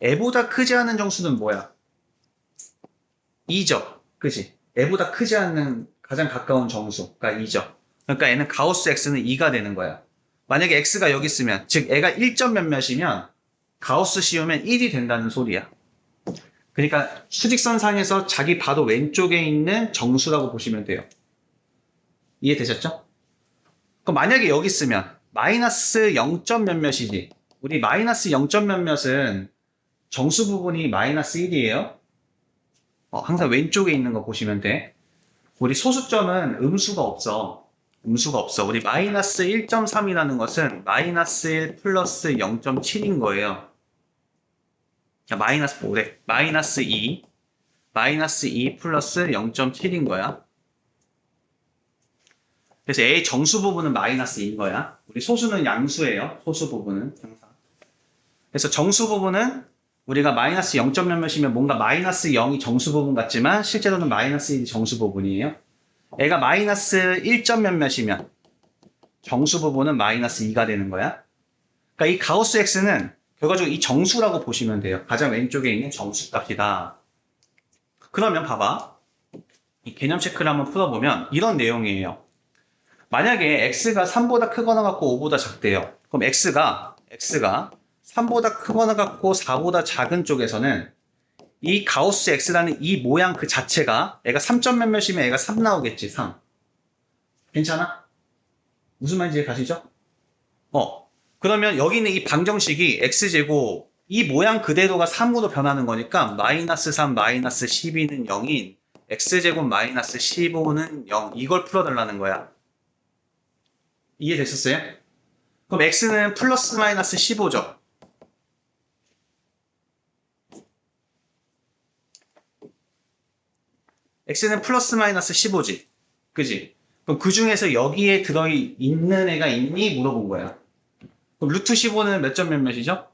애보다 크지 않은 정수는 뭐야? 2죠. 그지? 애보다 크지 않는 가장 가까운 정수가 2죠. 그러니까 얘는 가우스 X는 2가 되는 거야. 만약에 X가 여기 있으면, 즉 애가 1점 몇몇이면 가우스 씌우면 1이 된다는 소리야. 그러니까 수직선상에서 자기 바로 왼쪽에 있는 정수라고 보시면 돼요. 이해되셨죠? 그럼 만약에 여기 있으면 마이너스 0. 몇몇이지. 우리 마이너스 0. 몇몇은 정수 부분이 마이너스 1이에요. 항상 왼쪽에 있는 거 보시면 돼. 우리 소수점은 음수가 없어. 음수가 없어. 우리 마이너스 1.3이라는 것은 마이너스 1 플러스 0.7인 거예요. 자, 마이너스 뭐래? 마이너스 2. 마이너스 2 플러스 0.7인 거야. 그래서 A 정수 부분은 마이너스 2인 거야. 우리 소수는 양수예요. 소수 부분은 항상. 그래서 정수 부분은 우리가 마이너스 0. 몇몇이면 뭔가 마이너스 0이 정수 부분 같지만 실제로는 마이너스 1이 정수 부분이에요. 애가 마이너스 1. 몇몇이면 정수 부분은 마이너스 2가 되는 거야. 그러니까 이 가우스 X는 결과적으로 이 정수라고 보시면 돼요. 가장 왼쪽에 있는 정수 값이다. 그러면 봐봐. 이 개념 체크를 한번 풀어보면 이런 내용이에요. 만약에 X가 3보다 크거나 같고 5보다 작대요. 그럼 X가 3보다 크거나 같고 4보다 작은 쪽에서는 이 가우스 X라는 이 모양 그 자체가 애가 3. 몇몇이면 애가 3 나오겠지. 3. 괜찮아? 무슨 말인지 가시죠? 그러면 여기 있는 이 방정식이 X제곱 이 모양 그대로가 3으로 변하는 거니까 마이너스 3 마이너스 12는 0인 X제곱 마이너스 15는 0 이걸 풀어달라는 거야. 이해되셨어요? 그럼 X는 플러스 마이너스 15죠. X는 플러스 마이너스 15지. 그지? 그럼 그 중에서 여기에 들어있는 애가 있니? 물어본 거야. 그럼 루트 15는 몇 점 몇몇이죠?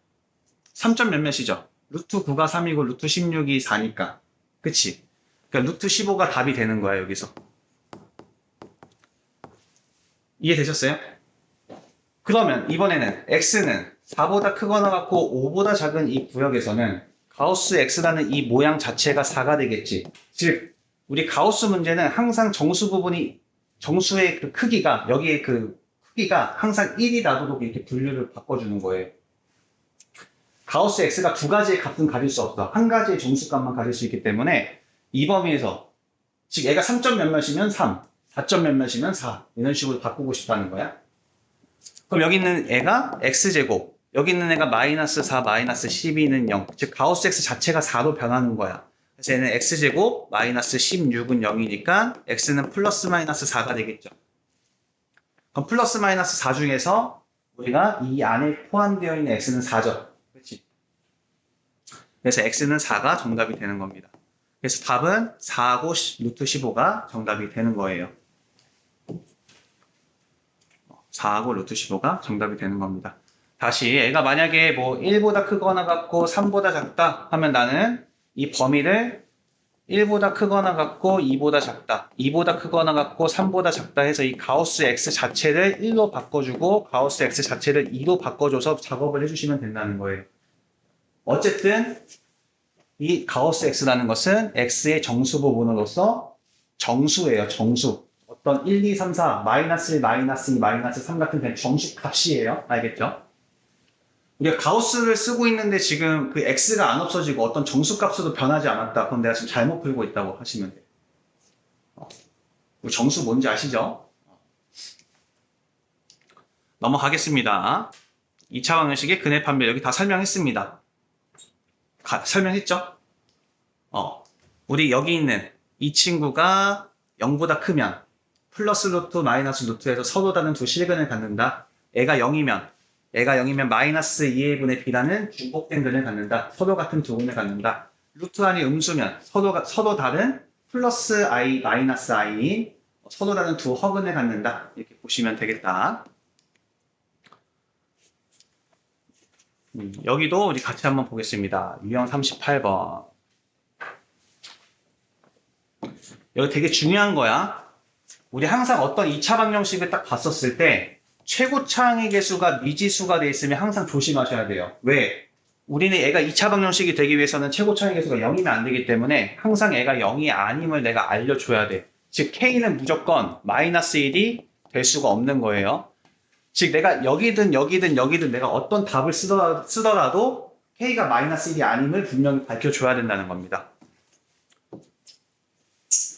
3. 몇몇이죠? 루트 9가 3이고 루트 16이 4니까. 그치? 그러니까 루트 15가 답이 되는 거야, 여기서. 이해되셨어요? 그러면 이번에는 X는 4보다 크거나 같고 5보다 작은 이 구역에서는 가우스 X라는 이 모양 자체가 4가 되겠지. 즉, 우리 가우스 문제는 항상 정수 부분이, 정수의 그 크기가, 여기에 그 크기가 항상 1이 나도록 이렇게 분류를 바꿔주는 거예요. 가우스 X가 두 가지의 값은 가질 수 없어. 한 가지의 정수값만 가질 수 있기 때문에 이 범위에서, 즉 얘가 3. 몇몇이면 3, 4. 몇몇이면 4 이런 식으로 바꾸고 싶다는 거야. 그럼 여기 있는 애가 X제곱, 여기 있는 애가 마이너스 4, 마이너스 12는 0. 즉 가우스 X 자체가 4로 변하는 거야. 그래서 얘는 X제곱 마이너스 16은 0이니까 X는 플러스 마이너스 4가 되겠죠. 그럼 플러스 마이너스 4 중에서 우리가 이 안에 포함되어 있는 X는 4죠. 그렇지? 그래서 X는 4가 정답이 되는 겁니다. 그래서 답은 4하고 루트 15가 정답이 되는 거예요. 4하고 루트 15가 정답이 되는 겁니다. 다시 애가 만약에 뭐 1보다 크거나 같고 3보다 작다 하면 나는 이 범위를 1보다 크거나 같고 2보다 작다, 2보다 크거나 같고 3보다 작다 해서 이 가우스 X 자체를 1로 바꿔주고 가우스 X 자체를 2로 바꿔줘서 작업을 해주시면 된다는 거예요. 어쨌든 이 가우스 X라는 것은 X의 정수 부분으로서 정수예요. 정수. 어떤 1, 2, 3, 4, 마이너스 1, 마이너스 2, 마이너스 3 같은 그냥 정수 값이에요. 알겠죠? 우리가 가우스를 쓰고 있는데 지금 그 X가 안 없어지고 어떤 정수값으로 변하지 않았다. 그럼 내가 지금 잘못 풀고 있다고 하시면 돼요. 정수 뭔지 아시죠? 넘어가겠습니다. 2차 방정식의 근해 판별 여기 다 설명했습니다. 설명했죠? 우리 여기 있는 이 친구가 0보다 크면 플러스 루트 마이너스 루트에서 서로 다른 두 실근을 갖는다. 애가 0이면 마이너스 2의 분의 b라는 중복된 근을 갖는다. 서로 같은 두 근을 갖는다. 루트 안이 음수면 서로 다른 플러스 i, 마이너스 i인 서로 다른 두 허근을 갖는다. 이렇게 보시면 되겠다. 여기도 우리 같이 한번 보겠습니다. 유형 38번. 여기 되게 중요한 거야. 우리 항상 어떤 2차 방정식을 딱 봤었을 때 최고차항의 개수가 미지수가 돼 있으면 항상 조심하셔야 돼요. 왜? 우리는 애가 2차 방정식이 되기 위해서는 최고차항의 개수가 0이면 안 되기 때문에 항상 애가 0이 아님을 내가 알려줘야 돼. 즉 K는 무조건 마이너스 1이 될 수가 없는 거예요. 즉 내가 여기든 내가 어떤 답을 쓰더라도 K가 마이너스 1이 아님을 분명히 밝혀줘야 된다는 겁니다.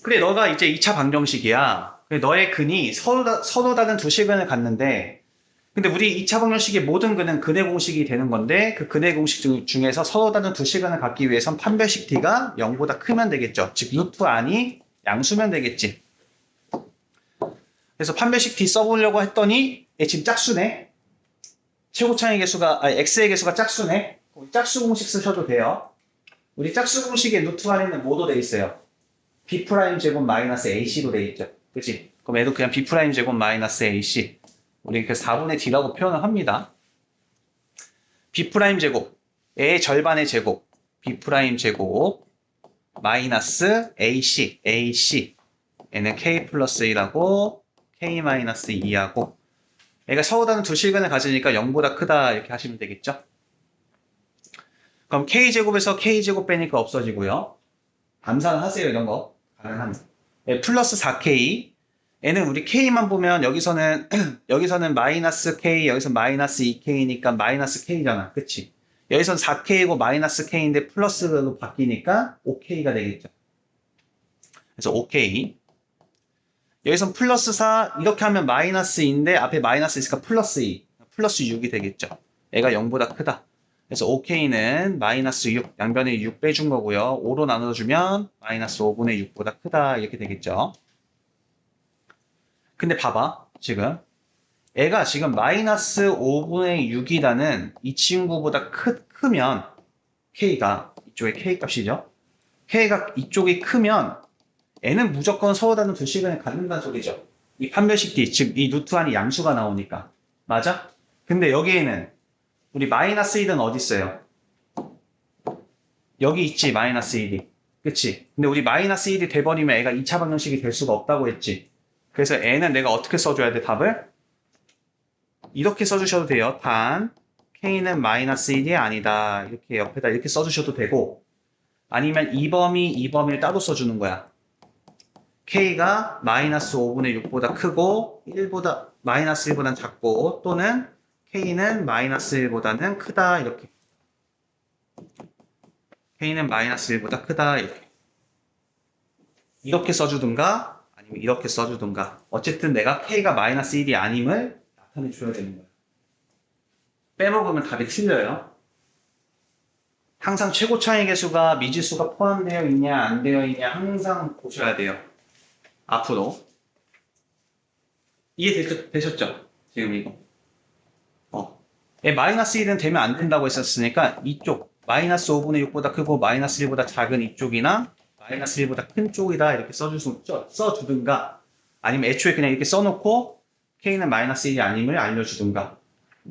그래, 너가 이제 2차 방정식이야. 그래, 너의 근이 서로 다른 두 실근을 갖는데, 근데 우리 2차 방정식의 모든 근은 근의 공식이 되는 건데, 그 근의 공식 중에서 서로 다른 두 실근을 갖기 위해선 판별식 T가 0보다 크면 되겠죠. 즉, 루트 안이 양수면 되겠지. 그래서 판별식 T 써보려고 했더니, 얘 지금 짝수네. 최고차의 개수가, x의 개수가 짝수네. 짝수 공식 쓰셔도 돼요. 우리 짝수 공식의 루트 안에는 뭐로 돼 있어요? B' 제곱 마이너스 AC로 돼 있죠. 그치? 그럼 얘도 그냥 B' 제곱 마이너스 AC. 우리 그 4분의 D라고 표현을 합니다. B' 제곱, A의 절반의 제곱, B' 제곱, 마이너스 AC, AC. 얘는 K 플러스 1하고, K 마이너스 2하고, 얘가 서로 다른 두 실근을 가지니까 0보다 크다, 이렇게 하시면 되겠죠? 그럼 K제곱에서 K제곱 빼니까 없어지고요. 감산을 하세요, 이런 거. 가능합니다. 플러스 4K. 얘는 우리 K만 보면 여기서는 마이너스 K, 여기서 마이너스 2K니까 마이너스 K잖아. 그치? 여기서는 4K고 마이너스 K인데 플러스로 바뀌니까 5K가 되겠죠. 그래서 5K. 여기선 플러스 4, 이렇게 하면 마이너스인데 앞에 마이너스 있으니까 플러스 2. 플러스 6이 되겠죠. 얘가 0보다 크다. 그래서 5K는 마이너스 6, 양변에 6 빼준 거고요. 5로 나눠주면 마이너스 5분의 6보다 크다. 이렇게 되겠죠. 근데 봐봐. 지금 얘가 지금 마이너스 5분의 6이라는 이 친구보다 크면 K가 이쪽에 K 값이죠. K가 이쪽이 크면 얘는 무조건 서로 다른 두 실근을 갖는다는 소리죠. 이 판별식 D, 즉 이 루트 안이 양수가 나오니까. 맞아? 근데 여기에는 우리 마이너스 1은 어디 있어요? 여기 있지, 마이너스 1이. 그치? 근데 우리 마이너스 1이 돼버리면 애가 2차 방정식이 될 수가 없다고 했지. 그래서 애는 내가 어떻게 써줘야 돼, 답을? 이렇게 써주셔도 돼요. 단, K는 마이너스 1이 아니다. 이렇게 옆에다 이렇게 써주셔도 되고, 아니면 2범위를 따로 써주는 거야. K가 마이너스 5분의 6보다 크고, 마이너스 1보다는 작고, 또는 K는 마이너스 1보다는 크다. 이렇게. K는 마이너스 1보다 크다. 이렇게 써주든가, 아니면 이렇게 써주든가. 어쨌든 내가 K가 마이너스 1이 아님을 나타내줘야 되는 거야. 빼먹으면 답이 틀려요. 항상 최고차의 개수가 미지수가 포함되어 있냐 안 되어 있냐 항상 보셔야 돼요. 앞으로. 이해되셨죠? 지금 이거. 마이너스 1은 되면 안 된다고 했었으니까 이쪽 마이너스 5분의 6보다 크고 마이너스 1보다 작은 이쪽이나 마이너스 1보다 큰 쪽이다 이렇게 써주든가 아니면 애초에 그냥 이렇게 써놓고 K는 마이너스 1이 아님을 알려주든가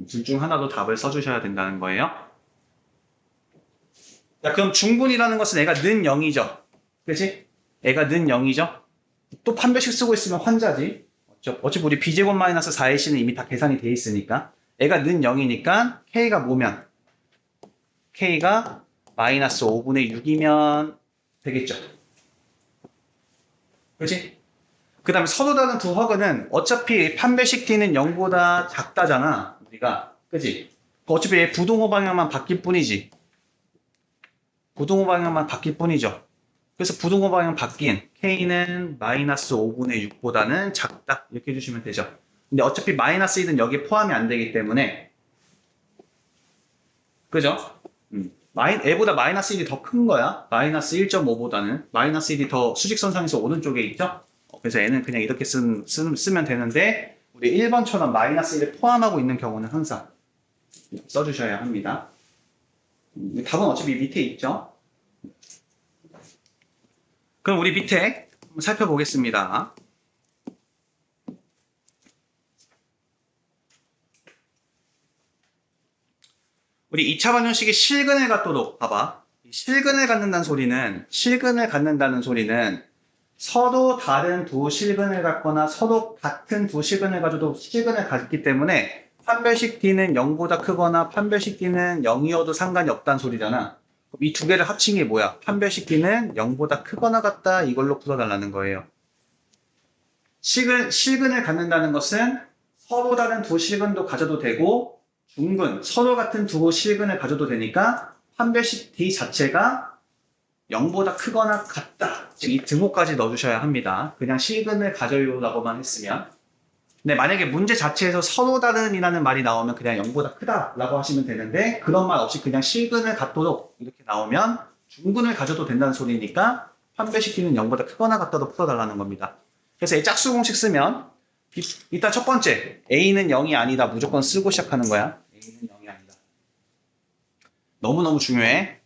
둘 중 하나로 답을 써주셔야 된다는 거예요. 자, 그럼 중분이라는 것은 애가 는 0이죠. 그치? 애가 는 0이죠. 또 판별식 쓰고 있으면 환자지. 어차피 우리 b제곱 마이너스 4ac는 이미 다 계산이 돼 있으니까 애가 는 0이니까 K가 뭐면? K가 마이너스 5분의 6이면 되겠죠. 그치? 그 다음에 서로 다른 두 허근은 어차피 판별식 T는 0보다 작다잖아. 우리가. 그치? 어차피 얘 부동호 방향만 바뀔 뿐이지. 부동호 방향만 바뀔 뿐이죠. 그래서 부동호 방향 바뀐 K는 마이너스 5분의 6보다는 작다. 이렇게 해주시면 되죠. 근데 어차피 마이너스 1은 여기에 포함이 안 되기 때문에 그죠? 얘보다 마이너스 1이 더 큰 거야. 마이너스 1.5보다는 마이너스 1이 더 수직선상에서 오른쪽에 있죠? 그래서 얘는 그냥 이렇게 쓰면 되는데 우리 1번처럼 마이너스 1을 포함하고 있는 경우는 항상 써주셔야 합니다. 답은 어차피 밑에 있죠? 그럼 우리 밑에 한번 살펴보겠습니다. 우리 2차 방정식의 실근을 갖도록 봐봐. 실근을 갖는다는 소리는 서로 다른 두 실근을 갖거나 서로 같은 두 실근을 가져도 실근을 갖기 때문에 판별식 D는 0보다 크거나 판별식 D는 0이어도 상관이 없다는 소리잖아. 이 두 개를 합친 게 뭐야? 판별식 D는 0보다 크거나 같다 이걸로 풀어달라는 거예요. 실근을 갖는다는 것은 서로 다른 두 실근도 가져도 되고 중근, 서로 같은 두 실근을 가져도 되니까 판별식 D 자체가 0보다 크거나 같다. 즉 이 등호까지 넣어주셔야 합니다. 그냥 실근을 가져요라고만 했으면. 근데 만약에 문제 자체에서 서로 다른이라는 말이 나오면 그냥 0보다 크다라고 하시면 되는데 그런 말 없이 그냥 실근을 갖도록 이렇게 나오면 중근을 가져도 된다는 소리니까 판별식 D는 0보다 크거나 같다도 풀어달라는 겁니다. 그래서 이 짝수 공식 쓰면 일단 첫 번째 A는 0이 아니다 무조건 쓰고 시작하는 거야. A는 0이 아니다. 너무너무 중요해.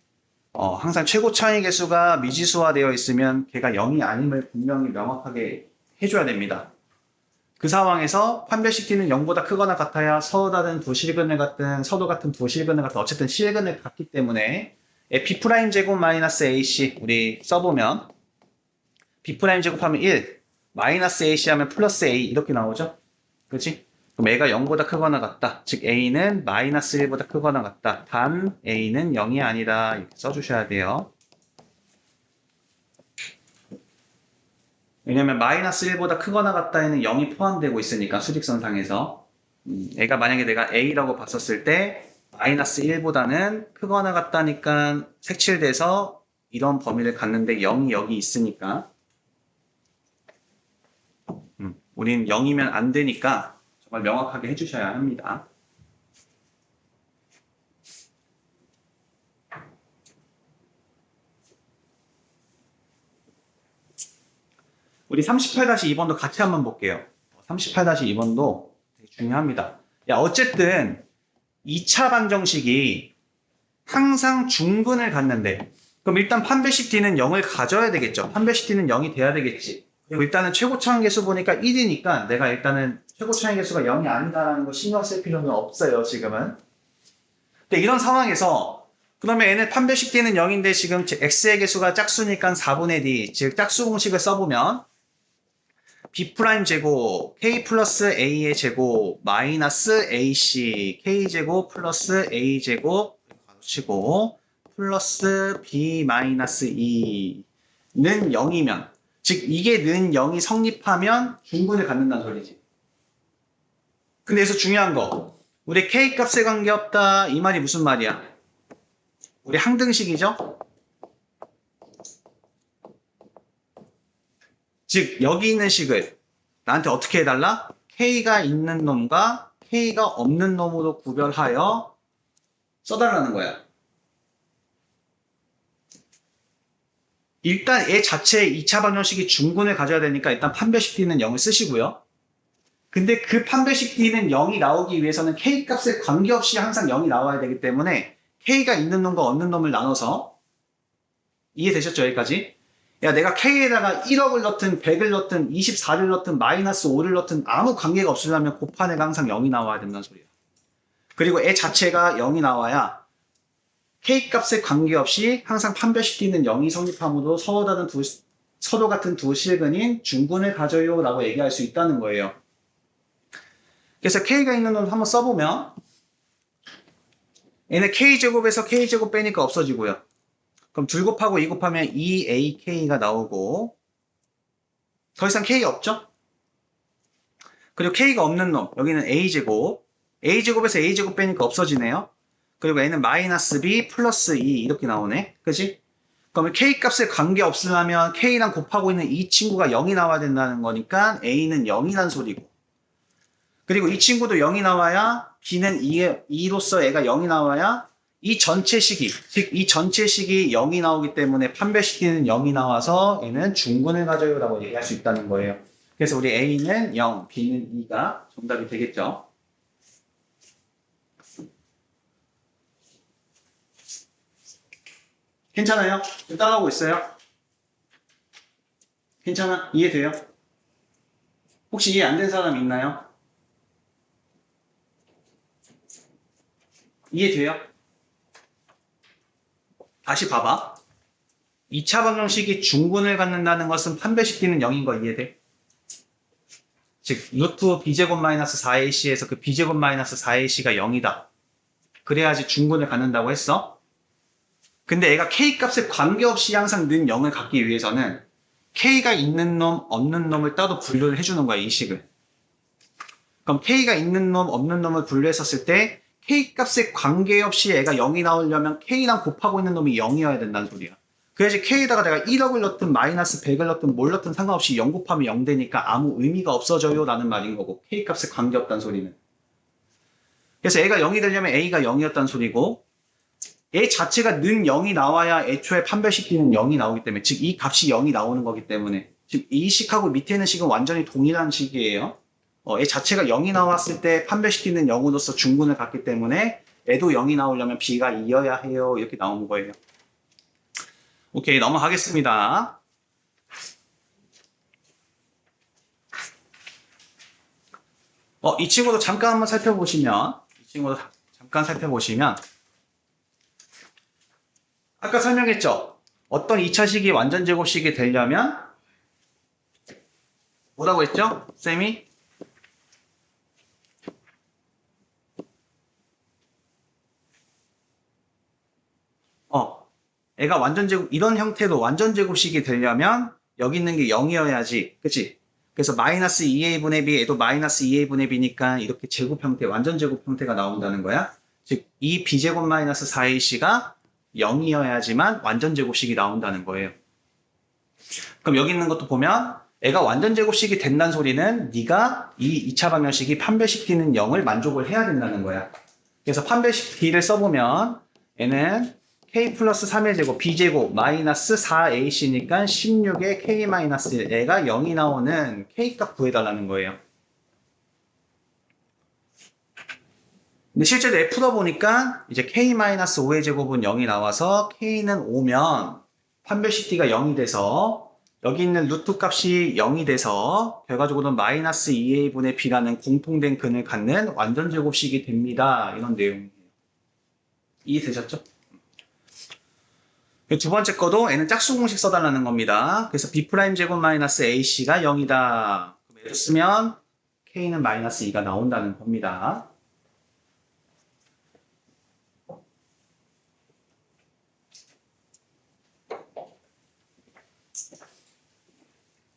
항상 최고 차이 계수가 미지수화되어 있으면 걔가 0이 아님을 분명히 명확하게 해줘야 됩니다. 그 상황에서 판별식 D는 0보다 크거나 같아야 서로 다른 두 실근을 같든 서로 같은 두 실근을 같든 어쨌든 실근을 같기 때문에 B' 제곱 마이너스 AC 우리 써보면 B' 제곱하면 1 마이너스 AC 하면 플러스 A 이렇게 나오죠? 그렇지? 그럼 A가 0보다 크거나 같다. 즉 A는 마이너스 1보다 크거나 같다. 단 A는 0이 아니다. 이렇게 써주셔야 돼요. 왜냐면 마이너스 1보다 크거나 같다에는 0이 포함되고 있으니까 수직선상에서 애가 만약에 내가 A라고 봤었을 때 마이너스 1보다는 크거나 같다니까 색칠돼서 이런 범위를 갖는데 0이 여기 있으니까 우린 0이면 안 되니까 정말 명확하게 해주셔야 합니다. 우리 38-2번도 같이 한번 볼게요. 38-2번도 되게 중요합니다. 야, 어쨌든 2차 방정식이 항상 중근을 갖는데 그럼 일단 판별식 D는 0을 가져야 되겠죠. 판별식 D는 0이 돼야 되겠지. 그리고 일단은 최고 차항 계수 보니까 1이니까 내가 일단은 최고 차항 계수가 0이 아니다라는 거 신경 쓸 필요는 없어요. 지금은. 근데 이런 상황에서 그러면 얘는 판별식 D는 0인데 지금 X의 계수가 짝수니까 4분의 D 즉 짝수 공식을 써보면 B' 제곱 K 플러스 A의 제곱 마이너스 AC K 제곱 플러스 A 제곱 가로치고 플러스 B 마이너스 2는 0이면 즉 이게 는 0이 성립하면 중근을 갖는다는 소리지. 근데 여기서 중요한 거 우리 K 값에 관계없다 이 말이 무슨 말이야? 우리 항등식이죠? 즉 여기 있는 식을 나한테 어떻게 해달라? K가 있는 놈과 K가 없는 놈으로 구별하여 써달라는 거야. 일단 얘 자체의 2차 방정식이 중근을 가져야 되니까 일단 판별식 D는 0을 쓰시고요. 근데 그 판별식 D는 0이 나오기 위해서는 K 값에 관계없이 항상 0이 나와야 되기 때문에 K가 있는 놈과 없는 놈을 나눠서 이해되셨죠? 여기까지? 야, 내가 K에다가 1억을 넣든 100을 넣든 24를 넣든 마이너스 5를 넣든 아무 관계가 없으려면 곱한 애가 항상 0이 나와야 된다는 소리야. 그리고 애 자체가 0이 나와야 K 값에 관계없이 항상 판별식 D는 0이 성립함으로 서로 같은 두 실근인 중근을 가져요 라고 얘기할 수 있다는 거예요. 그래서 K가 있는 놈 한번 써보면 얘는 K제곱에서 K제곱 빼니까 없어지고요. 그럼 둘 곱하고 2 곱하면 2AK가 나오고 더 이상 K 없죠? 그리고 K가 없는 놈 여기는 A제곱 A제곱에서 A제곱 빼니까 없어지네요. 그리고 N은 마이너스 B 플러스 2 이렇게 나오네. 그치? 그러면 K 값에 관계 없으려면 K랑 곱하고 있는 이 친구가 0이 나와야 된다는 거니까 A는 0이란 소리고 그리고 이 친구도 0이 나와야 B는 2로서 애가 0이 나와야 이 전체 식이 즉 이 전체 식이 0이 나오기 때문에 판별식 D는 0이 나와서 얘는 중근을 가져요 라고 얘기할 수 있다는 거예요. 그래서 우리 A는 0, B는 2가 정답이 되겠죠. 괜찮아요? 좀 따라오고 있어요? 괜찮아? 이해돼요? 혹시 이해 안 된 사람 있나요? 이해돼요? 다시 봐봐. 2차 방정식이 중근을 갖는다는 것은 판별식 D는 0인 거 이해돼? 즉 루트 B제곱 마이너스 4AC에서 그 B제곱 마이너스 4AC가 0이다. 그래야지 중근을 갖는다고 했어. 근데 애가 K 값에 관계없이 항상 는 0을 갖기 위해서는 K가 있는 놈, 없는 놈을 따로 분류를 해주는 거야, 이 식을. 그럼 K가 있는 놈, 없는 놈을 분류했었을 때 K 값에 관계없이 애가 0이 나오려면 K랑 곱하고 있는 놈이 0이어야 된다는 소리야. 그래야지 K에다가 내가 1억을 넣든 마이너스 100을 넣든 뭘 넣든 상관없이 0 곱하면 0 되니까 아무 의미가 없어져요 라는 말인 거고, K 값에 관계없다는 소리는. 그래서 애가 0이 되려면 A가 0이었다는 소리고, 얘 자체가 는 0이 나와야 애초에 판별식끼는 0이 나오기 때문에, 즉 이 값이 0이 나오는 거기 때문에, 즉 이 식하고 밑에 있는 식은 완전히 동일한 식이에요. 얘 자체가 0이 나왔을 때 판별식끼는 0으로서 중군을 갖기 때문에 애도 0이 나오려면 B가 2여야 해요. 이렇게 나오는 거예요. 오케이, 넘어가겠습니다. 이 친구도 잠깐 한번 살펴보시면, 아까 설명했죠? 어떤 2차식이 완전 제곱식이 되려면 뭐라고 했죠? 쌤이? 애가 완전 제곱, 이런 형태로 완전 제곱식이 되려면 여기 있는 게 0이어야지. 그치? 그래서 마이너스 2a분의 b, 얘도 마이너스 2a분의 b니까 이렇게 제곱 형태, 완전 제곱 형태가 나온다는 거야. 즉, 이 b제곱 마이너스 4ac가 0이어야지만 완전 제곱식이 나온다는 거예요. 그럼 여기 있는 것도 보면 애가 완전 제곱식이 된다는 소리는 네가 이 2차 방정식이 판별식 d는 0을 만족을 해야 된다는 거야. 그래서 판별식 d를 써보면 얘는 k 플러스 3의 제곱 b제곱 마이너스 4ac니까 16에 k 마이너스 1, 애가 0이 나오는 k 값 구해달라는 거예요. 근데 실제로 애 풀어보니까 이제 k 마이너스 5의 제곱은 0이 나와서 k는 5면 판별식 d가 0이 돼서 여기 있는 루트 값이 0이 돼서 결과적으로는 마이너스 2a분의 b라는 공통된 근을 갖는 완전 제곱식이 됩니다. 이런 내용이에요. 이해되셨죠? 두 번째 거도 얘는 짝수 공식 써달라는 겁니다. 그래서 b' 제곱 마이너스 ac가 0이다. 얘를 쓰면 k는 마이너스 2가 나온다는 겁니다.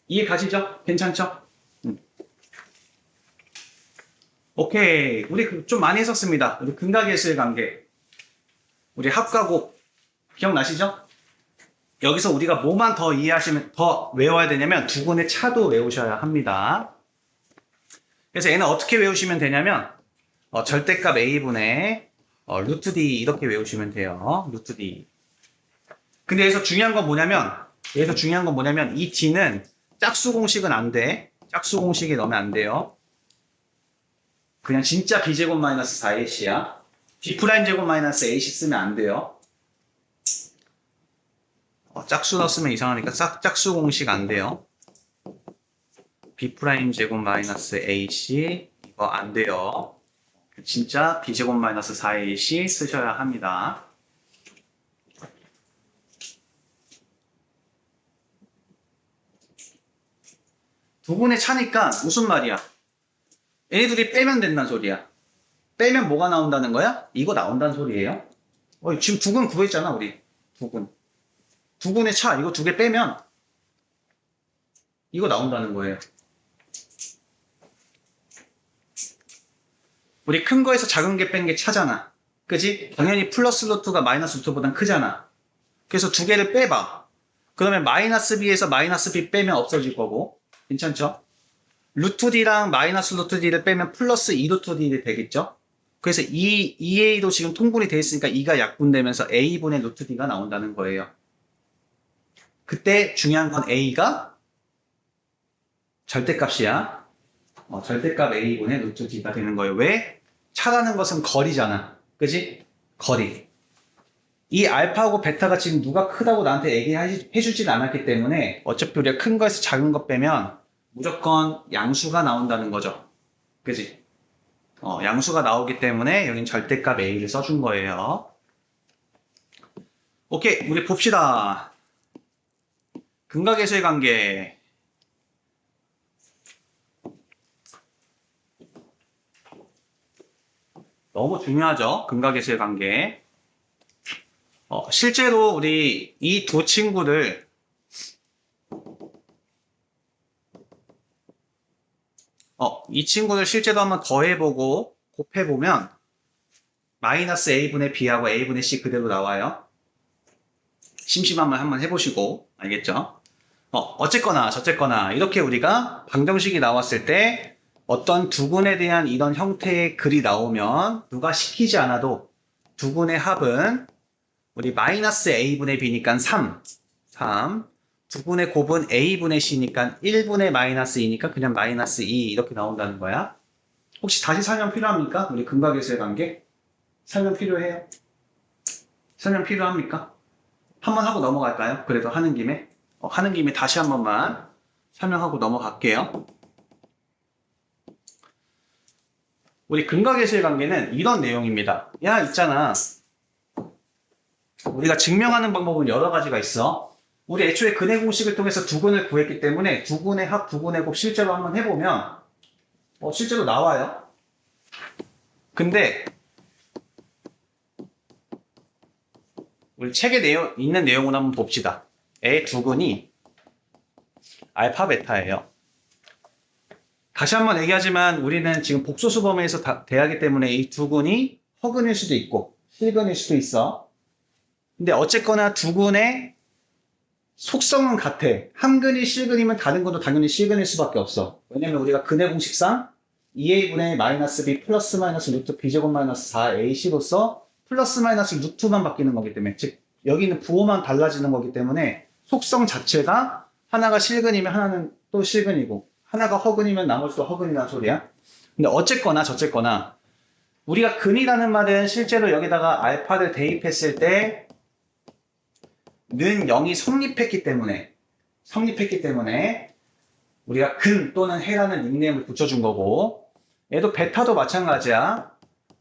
이해 가시죠? 괜찮죠? 오케이. 우리 좀 많이 했었습니다. 우리 근각예수의 관계. 우리 합과곱. 기억나시죠? 여기서 우리가 뭐만 더 이해하시면, 더 외워야 되냐면 두근의 차도 외우셔야 합니다. 그래서 얘는 어떻게 외우시면 되냐면, 절대값 a분의 루트 d 이렇게 외우시면 돼요. 루트 d. 근데 여기서 중요한 건 뭐냐면, 이 d는 짝수 공식은 안 돼. 짝수 공식에 넣으면 안 돼요. 그냥 진짜 b제곱 마이너스 4ac야. b' 제곱 마이너스 ac 쓰면 안 돼요. 짝수 넣었으면 이상하니까 짝수 공식 안 돼요. b' 제곱 마이너스 ac 이거 안 돼요. 진짜 b제곱 마이너스 4ac 쓰셔야 합니다. 두 분의 차니까 무슨 말이야? 얘네들이 빼면 된다는 소리야. 빼면 뭐가 나온다는 거야? 이거 나온다는 소리예요. 지금 두근 구했잖아, 우리. 두근의 차, 이거 두 개 빼면 이거 나온다는 거예요. 우리 큰 거에서 작은 게 뺀 게 차잖아. 그지? 당연히 플러스 루트가 마이너스 루트보단 크잖아. 그래서 두 개를 빼봐. 그러면 마이너스 b에서 마이너스 b 빼면 없어질 거고. 괜찮죠? 루트 d랑 마이너스 루트 d를 빼면 플러스 2 루트 d 되겠죠? 그래서 2a도 지금 통분이 돼 있으니까 2가 약분되면서 a분의 루트 d가 나온다는 거예요. 그때 중요한 건 a가 절대값이야. 절대값 a분의 루트 d가 되는 거예요. 왜? 차라는 것은 거리잖아. 그지? 거리. 이 알파하고 베타가 지금 누가 크다고 나한테 얘기해주진 않았기 때문에 어차피 우리가 큰 거에서 작은 거 빼면 무조건 양수가 나온다는 거죠. 그지? 양수가 나오기 때문에 여긴 절대값 a를 써준 거예요. 오케이, 우리 봅시다. 근각에서의 관계. 너무 중요하죠? 근각에서의 관계. 실제로 우리 이 두 친구들 이 친구들 실제로 한번 더해보고 곱해보면 마이너스 a분의 b하고 a분의 c 그대로 나와요. 심심하면 한번 해보시고 알겠죠? 어쨌거나 저쨌거나 이렇게 우리가 방정식이 나왔을 때 어떤 두근에 대한 이런 형태의 글이 나오면 누가 시키지 않아도 두근의 합은 우리 마이너스 a분의 b니까 3 두근의 곱은 a분의 c니까 1분의 마이너스 2니까 그냥 마이너스 2 이렇게 나온다는 거야. 혹시 다시 설명 필요합니까? 우리 근각에서의 관계? 설명 필요해요? 설명 필요합니까? 한번 하고 넘어갈까요? 그래도 하는 김에 다시 한 번만 설명하고 넘어갈게요. 우리 근각에서의 관계는 이런 내용입니다. 야, 있잖아. 우리가 증명하는 방법은 여러 가지가 있어. 우리 애초에 근의 공식을 통해서 두근을 구했기 때문에 두근의 합, 두근의 곱 실제로 한번 해보면 실제로 나와요. 근데 우리 책에 있는 내용을 한번 봅시다. 의 두근이 알파 베타예요. 다시 한번 얘기하지만 우리는 지금 복소수 범위에서 대하기 때문에 이 두근이 허근일 수도 있고 실근일 수도 있어. 근데 어쨌거나 두근의 속성은 같아. 함근이 실근이면 다른 것도 당연히 실근일 수밖에 없어. 왜냐면 우리가 근의 공식상 2a분의 마이너스 b 플러스 마이너스 루트 b제곱 마이너스 4ac로서 플러스 마이너스 루트만 바뀌는 거기 때문에 즉 여기는 부호만 달라지는 거기 때문에 속성 자체가 하나가 실근이면 하나는 또 실근이고 하나가 허근이면 나머지도 허근이라는 소리야. 근데 어쨌거나 저쨌거나 우리가 근이라는 말은 실제로 여기다가 알파를 대입했을 때 는 0이 성립했기 때문에 우리가 근 또는 해라는 닉네임을 붙여준 거고 얘도 베타도 마찬가지야.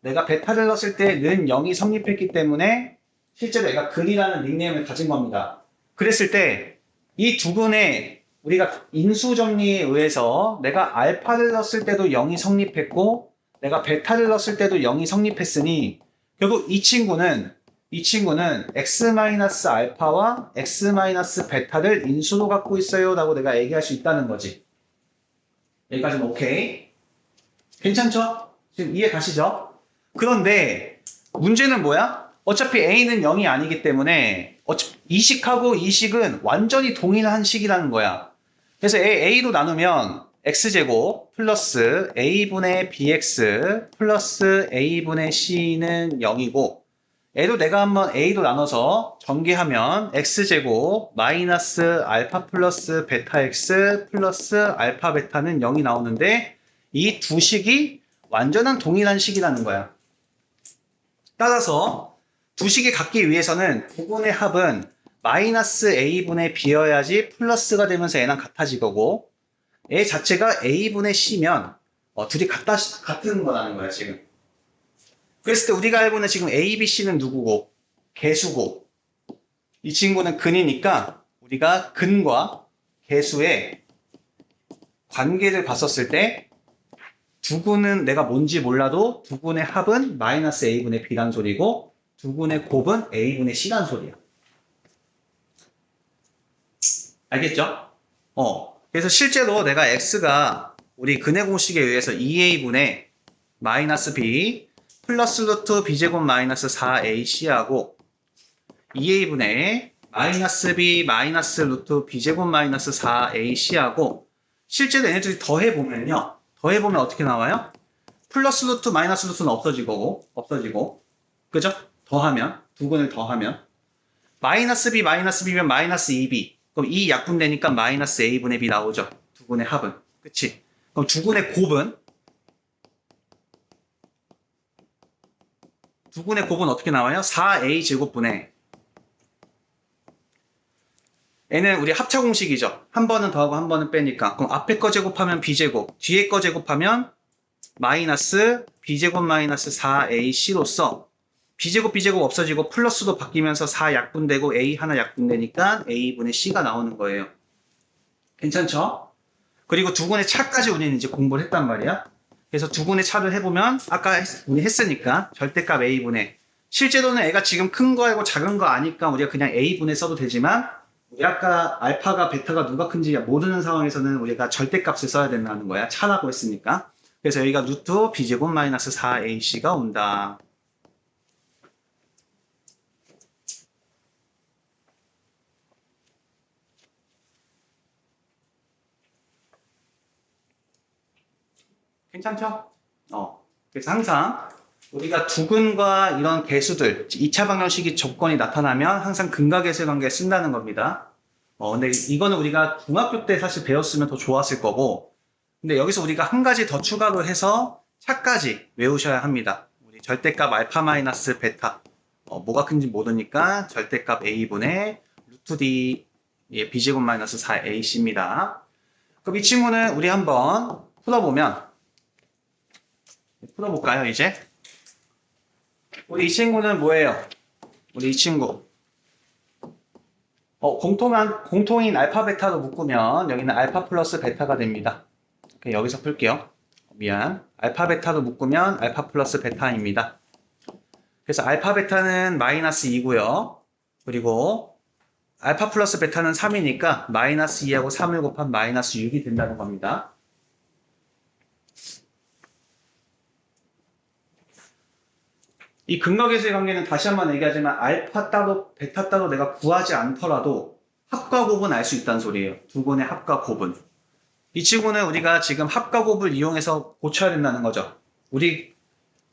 내가 베타를 넣었을 때 는 0이 성립했기 때문에 실제로 얘가 근이라는 닉네임을 가진 겁니다. 그랬을 때 이 두근의 우리가 인수 정리에 의해서 내가 알파를 넣었을 때도 0이 성립했고 내가 베타를 넣었을 때도 0이 성립했으니 결국 이 친구는 x-알파와 x-베타를 인수로 갖고 있어요 라고 내가 얘기할 수 있다는 거지. 여기까지는 오케이. 괜찮죠? 지금 이해 가시죠? 그런데 문제는 뭐야? 어차피 a는 0이 아니기 때문에 이식하고 이식은 완전히 동일한 식이라는 거야. 그래서 a로 나누면 x제곱 플러스 a분의 bx 플러스 a분의 c는 0이고 얘도 내가 한번 a로 나눠서 전개하면 x제곱 마이너스 알파 플러스 베타 x 플러스 알파 베타는 0이 나오는데 이 두 식이 완전한 동일한 식이라는 거야. 따라서 두 식이 같기 위해서는 부분의 합은 마이너스 a분의 b여야지 플러스가 되면서 얘랑 같아지고 얘 자체가 a분의 c면 둘이 같은 거라는 거야 지금. 그랬을 때 우리가 알고 있는 지금 A, B, C는 누구고? 개수고. 이 친구는 근이니까 우리가 근과 개수의 관계를 봤었을 때 두근은 내가 뭔지 몰라도 두근의 합은 마이너스 A분의 B란 소리고 두근의 곱은 A분의 C란 소리야. 알겠죠? 그래서 실제로 내가 X가 우리 근의 공식에 의해서 2A분의 마이너스 B 플러스 루트 b제곱 마이너스 4ac하고 2a분의 마이너스 b 마이너스 루트 b제곱 마이너스 4ac하고 실제로 얘네들이 더해보면 어떻게 나와요? 플러스 루트 마이너스 루트는 없어지고 그죠? 더하면 두근을 더하면 마이너스 b면 마이너스 2b 그럼 이 약분되니까 마이너스 a분의 b 나오죠. 두근의 합은 그치? 그럼 두근의 곱은 두근의 곱은 어떻게 나와요? 4a 제곱분의 얘는 우리 합차 공식이죠. 한 번은 더하고 한 번은 빼니까 그럼 앞에 거 제곱하면 b제곱 뒤에 거 제곱하면 마이너스 b제곱 마이너스 4ac로서 b제곱 없어지고 플러스도 바뀌면서 4 약분되고 a 하나 약분되니까 a분의 c가 나오는 거예요. 괜찮죠? 그리고 두근의 차까지 우리는 이제 공부를 했단 말이야. 그래서 두근의 차를 해보면 아까 우리 했으니까 절대값 a분의 실제로는 애가 지금 큰 거하고 작은 거 아니까 우리가 그냥 a분의 써도 되지만 우리 아까 알파가 베타가 누가 큰지 모르는 상황에서는 우리가 절대값을 써야 된다는 거야. 차라고 했으니까. 그래서 여기가 루트 b제곱 마이너스 4ac가 온다. 괜찮죠? 그래서 항상 우리가 두근과 이런 개수들, 2차 방정식이 조건이 나타나면 항상 근각계수의 관계 쓴다는 겁니다. 근데 이거는 우리가 중학교 때 사실 배웠으면 더 좋았을 거고, 근데 여기서 우리가 한 가지 더 추가로 해서 차까지 외우셔야 합니다. 우리 절대값 알파 마이너스 베타. 뭐가 큰지 모르니까 절대값 a분의 루트 d b제곱 마이너스 4ac입니다. 그럼 이 친구는 우리 한번 풀어볼까요, 이제? 우리 이 친구는 뭐예요? 우리 이 친구. 공통인 알파 베타로 묶으면 여기는 알파 플러스 베타가 됩니다. 여기서 풀게요. 미안. 알파 베타로 묶으면 알파 플러스 베타입니다. 그래서 알파 베타는 마이너스 2고요. 그리고 알파 플러스 베타는 3이니까 마이너스 2하고 3을 곱한 마이너스 6이 된다는 겁니다. 이 근각계수의 관계는 다시 한번 얘기하지만 알파 따로 베타 따로 내가 구하지 않더라도 합과 곱은 알 수 있다는 소리예요. 두 분의 합과 곱은. 이 친구는 우리가 지금 합과 곱을 이용해서 고쳐야 된다는 거죠. 우리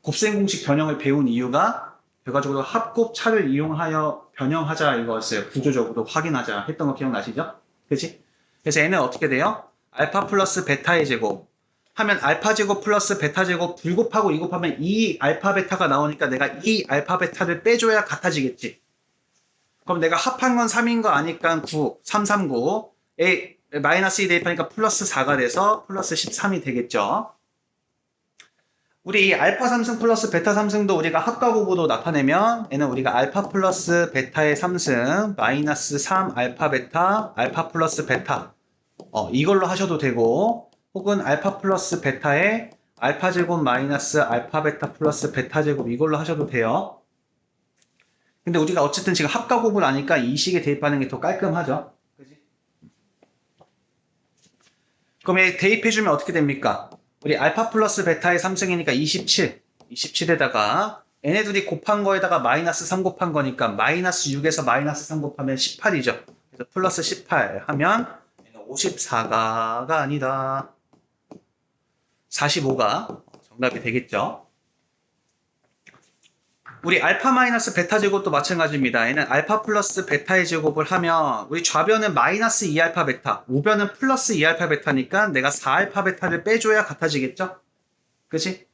곱셈 공식 변형을 배운 이유가 결과적으로 합곱 차를 이용하여 변형하자 이거였어요. 구조적으로 확인하자 했던 거 기억나시죠? 그치? 그래서 얘는 어떻게 돼요? 알파 플러스 베타의 제곱 하면 알파 제곱 플러스 베타 제곱 불 곱하고 2 곱하면 2 알파 베타가 나오니까 내가 2 알파 베타를 빼줘야 같아지겠지. 그럼 내가 합한 건 3인 거 아니까 9, 3, 3, 9 마이너스 2 대입하니까 플러스 4가 돼서 플러스 13이 되겠죠. 우리 이 알파 3승 플러스 베타 3승도 우리가 합과 곱으로 나타내면 얘는 우리가 알파 플러스 베타의 3승 마이너스 3 알파 베타 알파 플러스 베타 이걸로 하셔도 되고 혹은 알파 플러스 베타의 알파 제곱 마이너스 알파 베타 플러스 베타 제곱 이걸로 하셔도 돼요. 근데 우리가 어쨌든 지금 합과 곱을 아니까 이 식에 대입하는 게 더 깔끔하죠. 그지? 그럼 얘 대입해주면 어떻게 됩니까? 우리 알파 플러스 베타의 3승이니까 27. 27에다가 얘네들이 곱한 거에다가 마이너스 3 곱한 거니까 마이너스 6에서 마이너스 3 곱하면 18이죠. 그래서 플러스 18 하면 54가 아니다. 45가 정답이 되겠죠. 우리 알파 마이너스 베타 제곱도 마찬가지입니다. 얘는 알파 플러스 베타의 제곱을 하면 우리 좌변은 마이너스 2알파 베타, 우변은 플러스 2알파 베타니까 내가 4알파 베타를 빼줘야 같아지겠죠? 그치?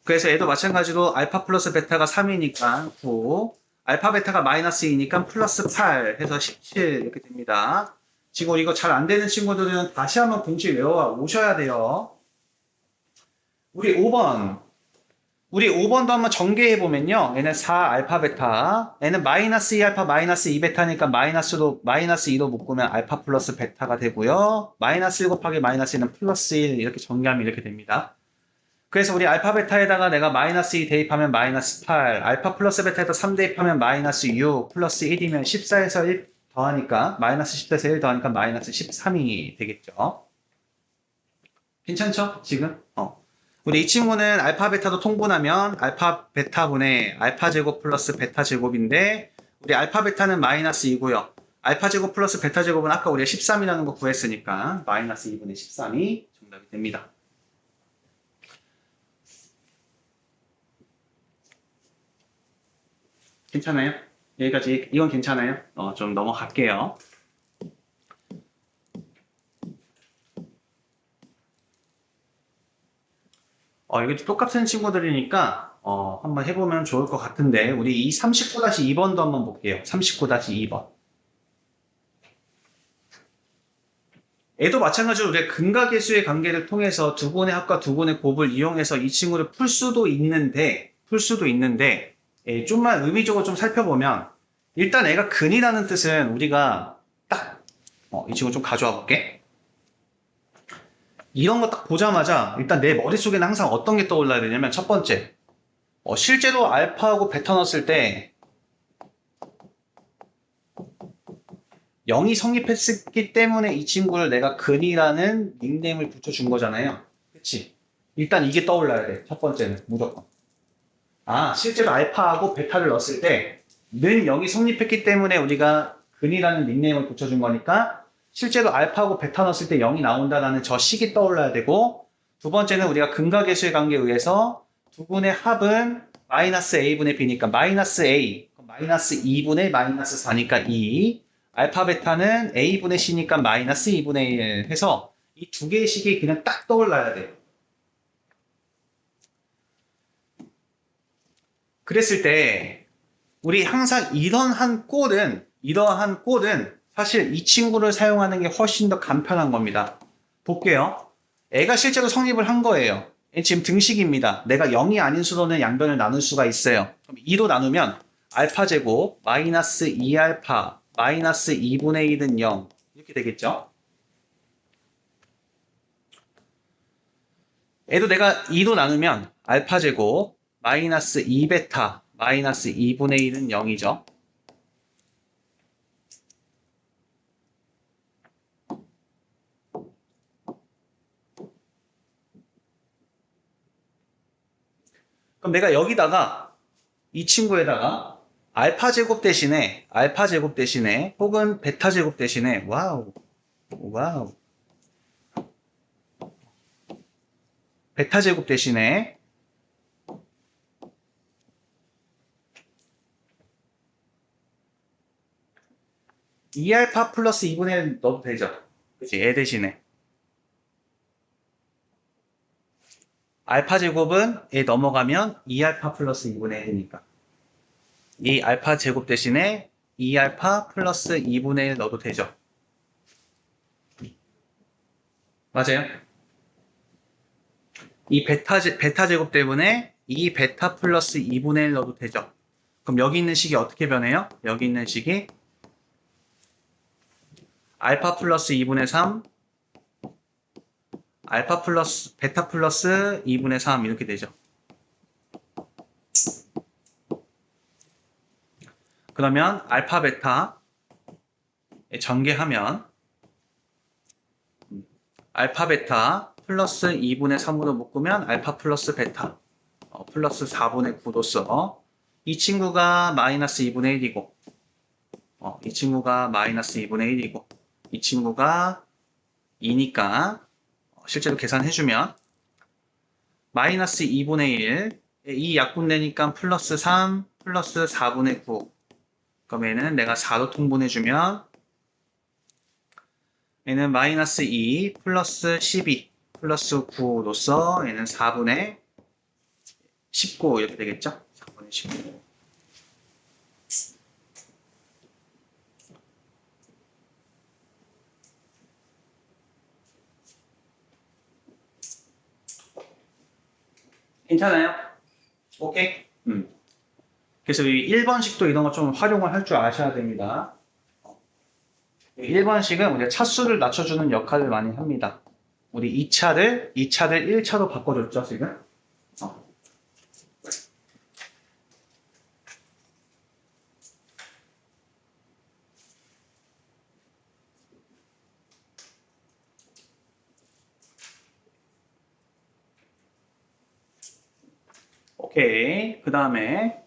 그래서 얘도 마찬가지로 알파 플러스 베타가 3이니까 9, 알파 베타가 마이너스 2니까 플러스 8 해서 17 이렇게 됩니다. 지금 이거 잘 안 되는 친구들은 다시 한번 공식 외워 오셔야 돼요. 우리 5번도 한번 전개해보면요. 얘는 4알파 베타. 얘는 마이너스 2알파 마이너스 2베타니까 마이너스 2로 묶으면 알파 플러스 베타가 되고요. 마이너스 1 곱하기 마이너스 1은 플러스 1 이렇게 정리하면 이렇게 됩니다. 그래서 우리 알파 베타에다가 내가 마이너스 2 대입하면 마이너스 8, 알파 플러스 베타에다 3 대입하면 마이너스 6, 플러스 1이면 14에서 1 더하니까 마이너스 14에서 1 더하니까 마이너스 13이 되겠죠. 괜찮죠? 지금? 우리 이 친구는 알파 베타도 통분하면 알파 베타분의 알파 제곱 플러스 베타 제곱인데 우리 알파 베타는 마이너스 2고요. 알파 제곱 플러스 베타 제곱은 아까 우리가 13이라는 거 구했으니까 마이너스 2분의 13이 정답이 됩니다. 괜찮아요? 여기까지 이건 괜찮아요? 좀 넘어갈게요. 이게 똑같은 친구들이니까 한번 해보면 좋을 것 같은데 우리 이 39-2번도 한번 볼게요. 39-2번. 얘도 마찬가지로 우리가 근각계수의 관계를 통해서 두 분의 합과 두 분의 곱을 이용해서 이 친구를 풀 수도 있는데 좀만 의미적으로 좀 살펴보면 일단 애가 근이라는 뜻은 우리가 딱 이 친구 좀 가져와 볼게. 이런 거 딱 보자마자 일단 내 머릿속에는 항상 어떤 게 떠올라야 되냐면 첫 번째 실제로 알파하고 베타 넣었을 때 0이 성립했기 때문에 이 친구를 내가 근이라는 닉네임을 붙여준 거잖아요. 그치? 일단 이게 떠올라야 돼. 첫 번째는 무조건. 실제로 알파하고 베타를 넣었을 때 는 0이 성립했기 때문에 우리가 근이라는 닉네임을 붙여준 거니까 실제로 알파하고 베타 넣었을 때 0이 나온다라는 저 식이 떠올라야 되고 두 번째는 우리가 근각계수의 관계에 의해서 두 분의 합은 마이너스 a분의 b니까 마이너스 a, 마이너스 2분의 마이너스 4니까 2, 알파 베타는 a분의 c니까 마이너스 2분의 1 해서 이 두 개의 식이 그냥 딱 떠올라야 돼요. 그랬을 때 우리 항상 이러한 꼴은 사실 이 친구를 사용하는 게 훨씬 더 간편한 겁니다. 볼게요. 애가 실제로 성립을 한 거예요. 얘 지금 등식입니다. 내가 0이 아닌 수로는 양변을 나눌 수가 있어요. 그럼 2로 나누면 알파 제곱 마이너스 2알파 마이너스 2분의 1은 0 이렇게 되겠죠. 얘도 내가 2로 나누면 알파 제곱 마이너스 2베타 마이너스 2분의 1은 0이죠. 그럼 내가 여기다가 이 친구에다가 알파 제곱 대신에 혹은 베타 제곱 대신에 와우 베타 제곱 대신에 2알파 플러스 2분의 1 넣어도 되죠. 그치? 얘 대신에 알파 제곱은 얘 넘어가면 2알파 플러스 2분의 1이니까 이 알파 제곱 대신에 2알파 플러스 2분의 1 넣어도 되죠. 맞아요? 이 베타 제곱 때문에 이 베타 플러스 2분의 1 넣어도 되죠. 그럼 여기 있는 식이 어떻게 변해요? 여기 있는 식이 알파 플러스 2분의 3 알파 플러스 베타 플러스 2분의 3 이렇게 되죠. 그러면 알파 베타 전개하면 알파 베타 플러스 2분의 3으로 묶으면 알파 플러스 베타 플러스 4분의 9로써 이 친구가 마이너스 2분의 1이고 이 친구가 마이너스 2분의 1이고 이 친구가 2니까 실제로 계산해주면 마이너스 2분의 1 이 약분되니까 플러스 3 플러스 4분의 9 그럼 얘는 내가 4로 통분해주면 얘는 마이너스 2 플러스 12 플러스 9로써 얘는 4분의 19 이렇게 되겠죠? 4분의 19 괜찮아요? 오케이? 그래서 이 1번식도 이런 거 좀 활용을 할 줄 아셔야 됩니다. 1번식은 우리가 차수를 낮춰주는 역할을 많이 합니다. 우리 2차를 1차로 바꿔줬죠, 지금? 오케이. 그 다음에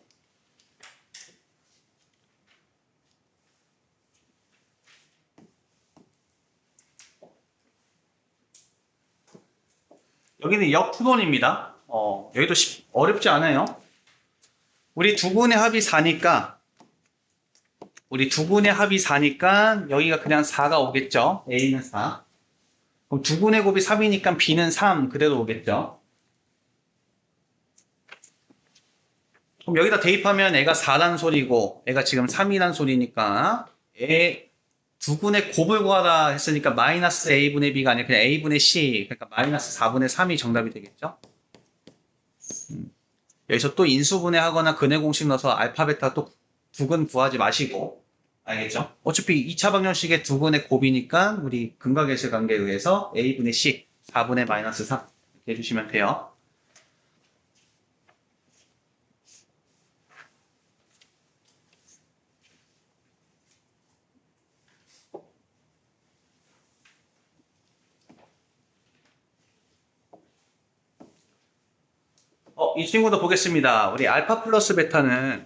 여기는 역분원입니다. 여기도 어렵지 않아요. 우리 두 분의 합이 4니까 여기가 그냥 4가 오겠죠. A는 4. 그럼 두 분의 곱이 3이니까 B는 3 그대로 오겠죠. 그럼 여기다 대입하면 애가 4란 소리고 애가 지금 3이란 소리니까 두 분의 곱을 구하라 했으니까 마이너스 A분의 B가 아니라 그냥 A분의 C 그러니까 마이너스 4분의 3이 정답이 되겠죠. 여기서 또 인수분해 하거나 근해 공식 넣어서 알파 베타 또 두근 구하지 마시고 알겠죠? 어차피 2차 방정식의 두근의 곱이니까 우리 근각계수 관계에 의해서 A분의 C 4분의 마이너스 3 이렇게 해주시면 돼요. 이 친구도 보겠습니다. 우리 알파 플러스 베타는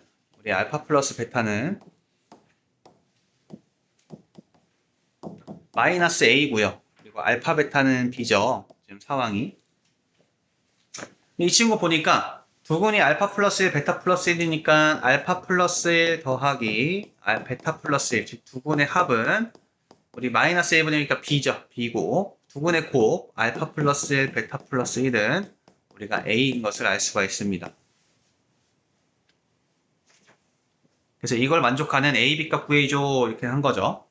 마이너스 A고요. 그리고 알파 베타는 B죠. 지금 상황이. 이 친구 보니까 두근이 알파 플러스 1, 베타 플러스 1이니까 알파 플러스 1 더하기 베타 플러스 1, 즉 두근의 합은 우리 마이너스 1분의 1이니까 b죠. b고 두근의 곱 알파 플러스 1, 베타 플러스 1은 우리가 a인 것을 알 수가 있습니다. 그래서 이걸 만족하는 a, b값 구해줘 이렇게 한 거죠.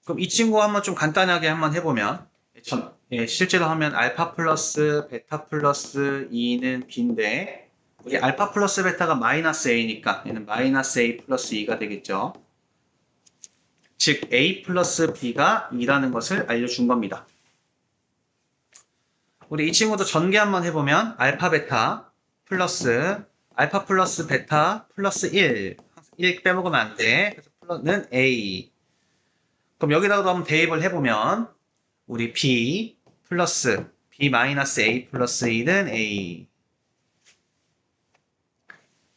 그럼 이 친구 한번 좀 간단하게 한번 해보면 실제로 하면 알파 플러스 베타 플러스 2는 b인데 우리 알파 플러스 베타가 마이너스 a니까 얘는 마이너스 a 플러스 2가 되겠죠. 즉 a 플러스 b가 2라는 것을 알려준 겁니다. 우리 이 친구도 전개 한번 해보면 알파 베타 플러스 알파 플러스 베타 플러스 1 빼먹으면 안 돼. 그래서 플러스는 a. 그럼 여기다가도 한번 대입을 해보면 우리 b 플러스 b 마이너스 a 플러스 1은 a.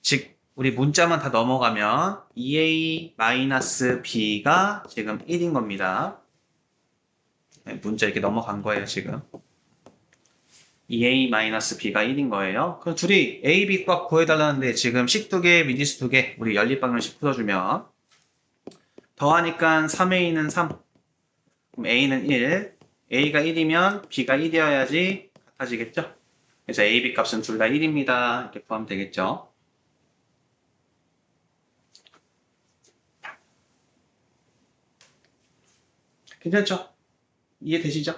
즉 우리 문자만 다 넘어가면 2a 마이너스 b가 지금 1인 겁니다. 네, 문자 이렇게 넘어간 거예요 지금. 2a 마이너스 b가 1인 거예요. 그럼 둘이 a, b 값 구해달라는데 지금 식 2개, 미지수 2개 우리 연립방정식 풀어주면 더하니까 3a는 3, 그럼 a는 1, a가 1이면 b가 1이어야지 같아지겠죠? 그래서 a, b 값은 둘 다 1입니다. 이렇게 구하면 되겠죠? 괜찮죠? 이해되시죠?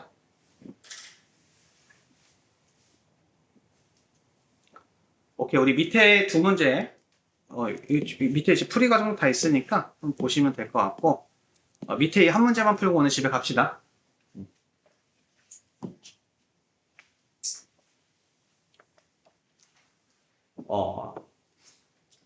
오케이, 우리 밑에 두 문제, 밑에 이제 풀이 과정 다 있으니까 좀 보시면 될 것 같고, 밑에 이 한 문제만 풀고 오늘 집에 갑시다.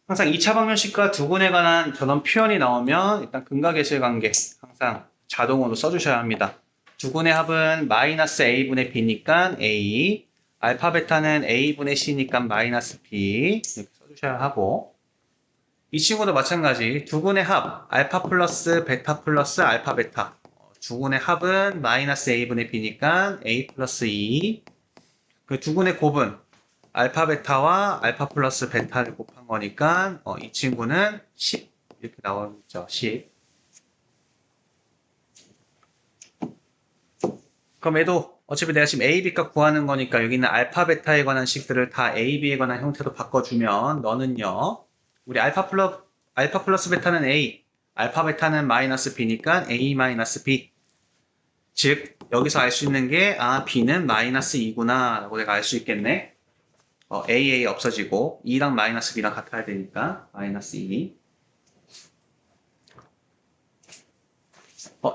항상 2차 방정식과 두근에 관한 전원 표현이 나오면 일단 근각계실 관계 항상 자동으로 써주셔야 합니다. 두근의 합은 마이너스 a분의 b니까 a, 알파 베타는 a분의 c니까 마이너스 b 이렇게 써주셔야 하고 이 친구도 마찬가지 두근의 합 알파 플러스 베타 플러스 알파 베타 두근의 합은 마이너스 a분의 b니까 a 플러스 2 그 두근의 곱은 알파 베타와 알파 플러스 베타를 곱한 거니까 이 친구는 10 이렇게 나오죠. 10. 그럼 얘도 어차피 내가 지금 A, B 값 구하는 거니까 여기 있는 알파 베타에 관한 식들을 다 A, B에 관한 형태로 바꿔주면 너는요. 우리 알파 플러스 베타는 A, 알파 베타는 마이너스 B니까 A 마이너스 B. 즉 여기서 알 수 있는 게 B는 마이너스 2구나 라고 내가 알 수 있겠네. AA 없어지고 2랑 마이너스 B랑 같아야 되니까 마이너스 2.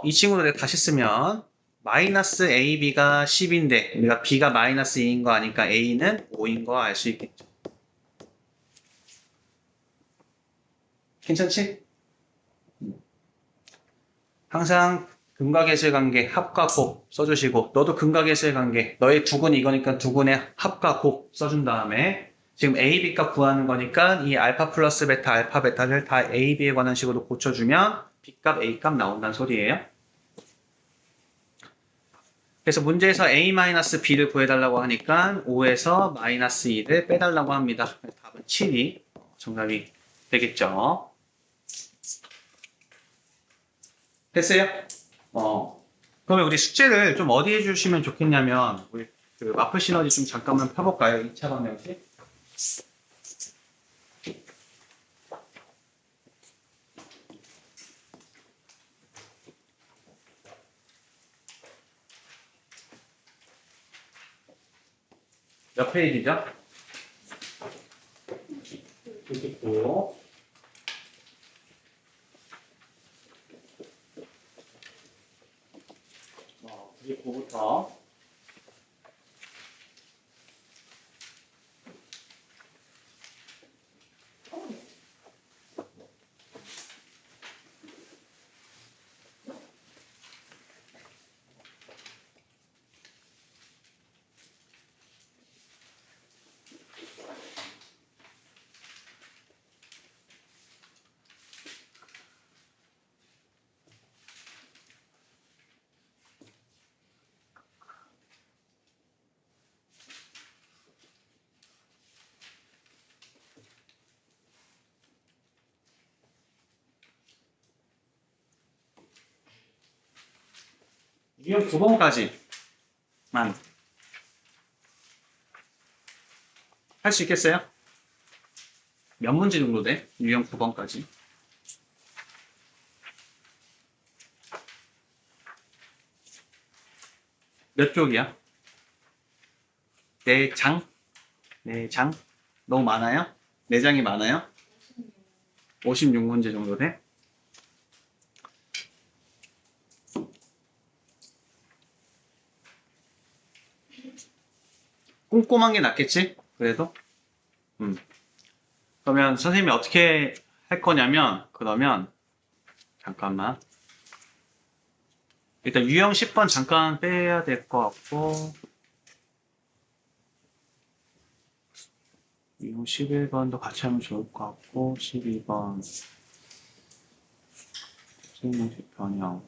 이 친구를 내가 다시 쓰면 마이너스 AB가 10인데 우리가 B가 마이너스 2인 거 아니까 A는 5인 거 알 수 있겠죠. 괜찮지? 항상 근각계실 관계 합과 곱 써주시고 너도 근각계실 관계 너의 두근 이거니까 두근의 합과 곱 써준 다음에 지금 A, B 값 구하는 거니까 이 알파 플러스 베타, 알파 베타를 다 A, B에 관한 식으로 고쳐주면 B 값, A 값 나온다는 소리예요. 그래서 문제에서 A-B를 구해달라고 하니까 5에서 마이너스 2를 빼달라고 합니다. 답은 7이 정답이 되겠죠. 됐어요? 그러면 우리 숙제를 좀 어디에 주시면 좋겠냐면 우리 그 마플 시너지 좀 잠깐만 펴볼까요? 2차 방정식. 몇 페이지죠? 99. 이제 9부터 유형 9번까지만 할 수 있겠어요? 몇 문제 정도 돼? 유형 9번까지. 몇 쪽이야? 4장? 4장? 너무 많아요? 4장이 많아요? 56문제 정도 돼? 꼼꼼한 게 낫겠지? 그래도? 그러면 선생님이 어떻게 할 거냐면, 그러면, 잠깐만. 일단 유형 10번 잠깐 빼야 될 것 같고, 유형 11번도 같이 하면 좋을 것 같고, 12번. 생명식 변형.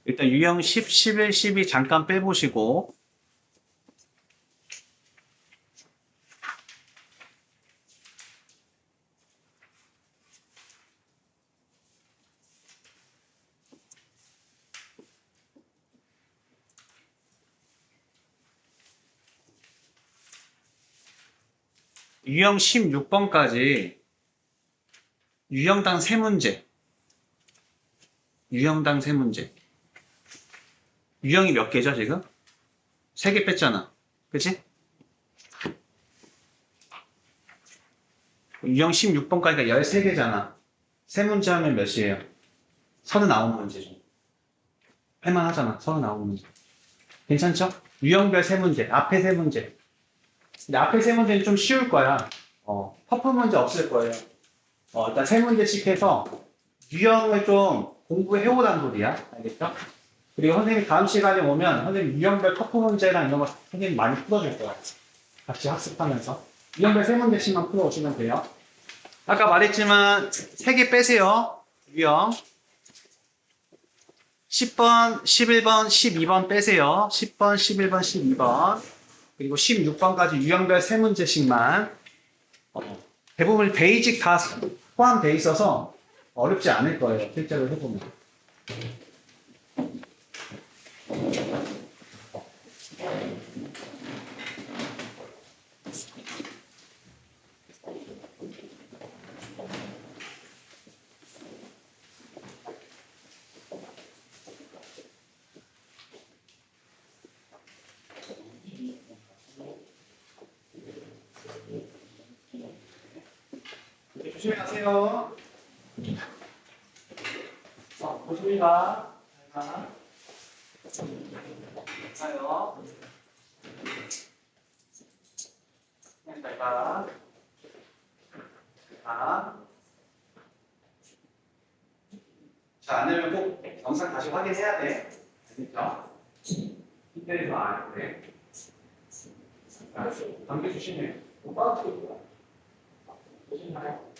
일단 유형 10, 11, 12 잠깐 빼보시고, 유형 16번까지 유형당 3문제. 유형당 3문제. 유형이 몇 개죠, 지금? 3개 뺐잖아. 그치? 유형 16번까지가 13개잖아. 3문제 하면 몇이에요? 39문제 정도. 할만하잖아. 39문제. 괜찮죠? 유형별 3문제. 앞에 3문제. 근데 앞에 3문제는 좀 쉬울 거야. 퍼프 문제 없을 거예요. 일단 3문제씩 해서 유형을 좀 공부해오란 소리야. 알겠죠? 그리고 선생님이 다음 시간에 오면 선생님 유형별 터프 문제랑 이런 거 선생님 많이 풀어줄 거야. 같이 학습하면서. 유형별 3문제씩만 풀어오시면 돼요. 아까 말했지만 3개 빼세요. 유형. 10번, 11번, 12번 빼세요. 10번, 11번, 12번. 그리고 16번까지 유형별 3문제씩만. 대부분 베이직 다 포함되어 있어서 어렵지 않을 거예요. 실제로 해보면. 조심히 가세요. 조심히 가. 잘 가. 가요. 그냥 잘 가. 가. 잘 안 되면 꼭 영상 다시 확인해야 돼. 알겠죠? 힘들지 마. 네. 감기 조심해. 조심히 가요.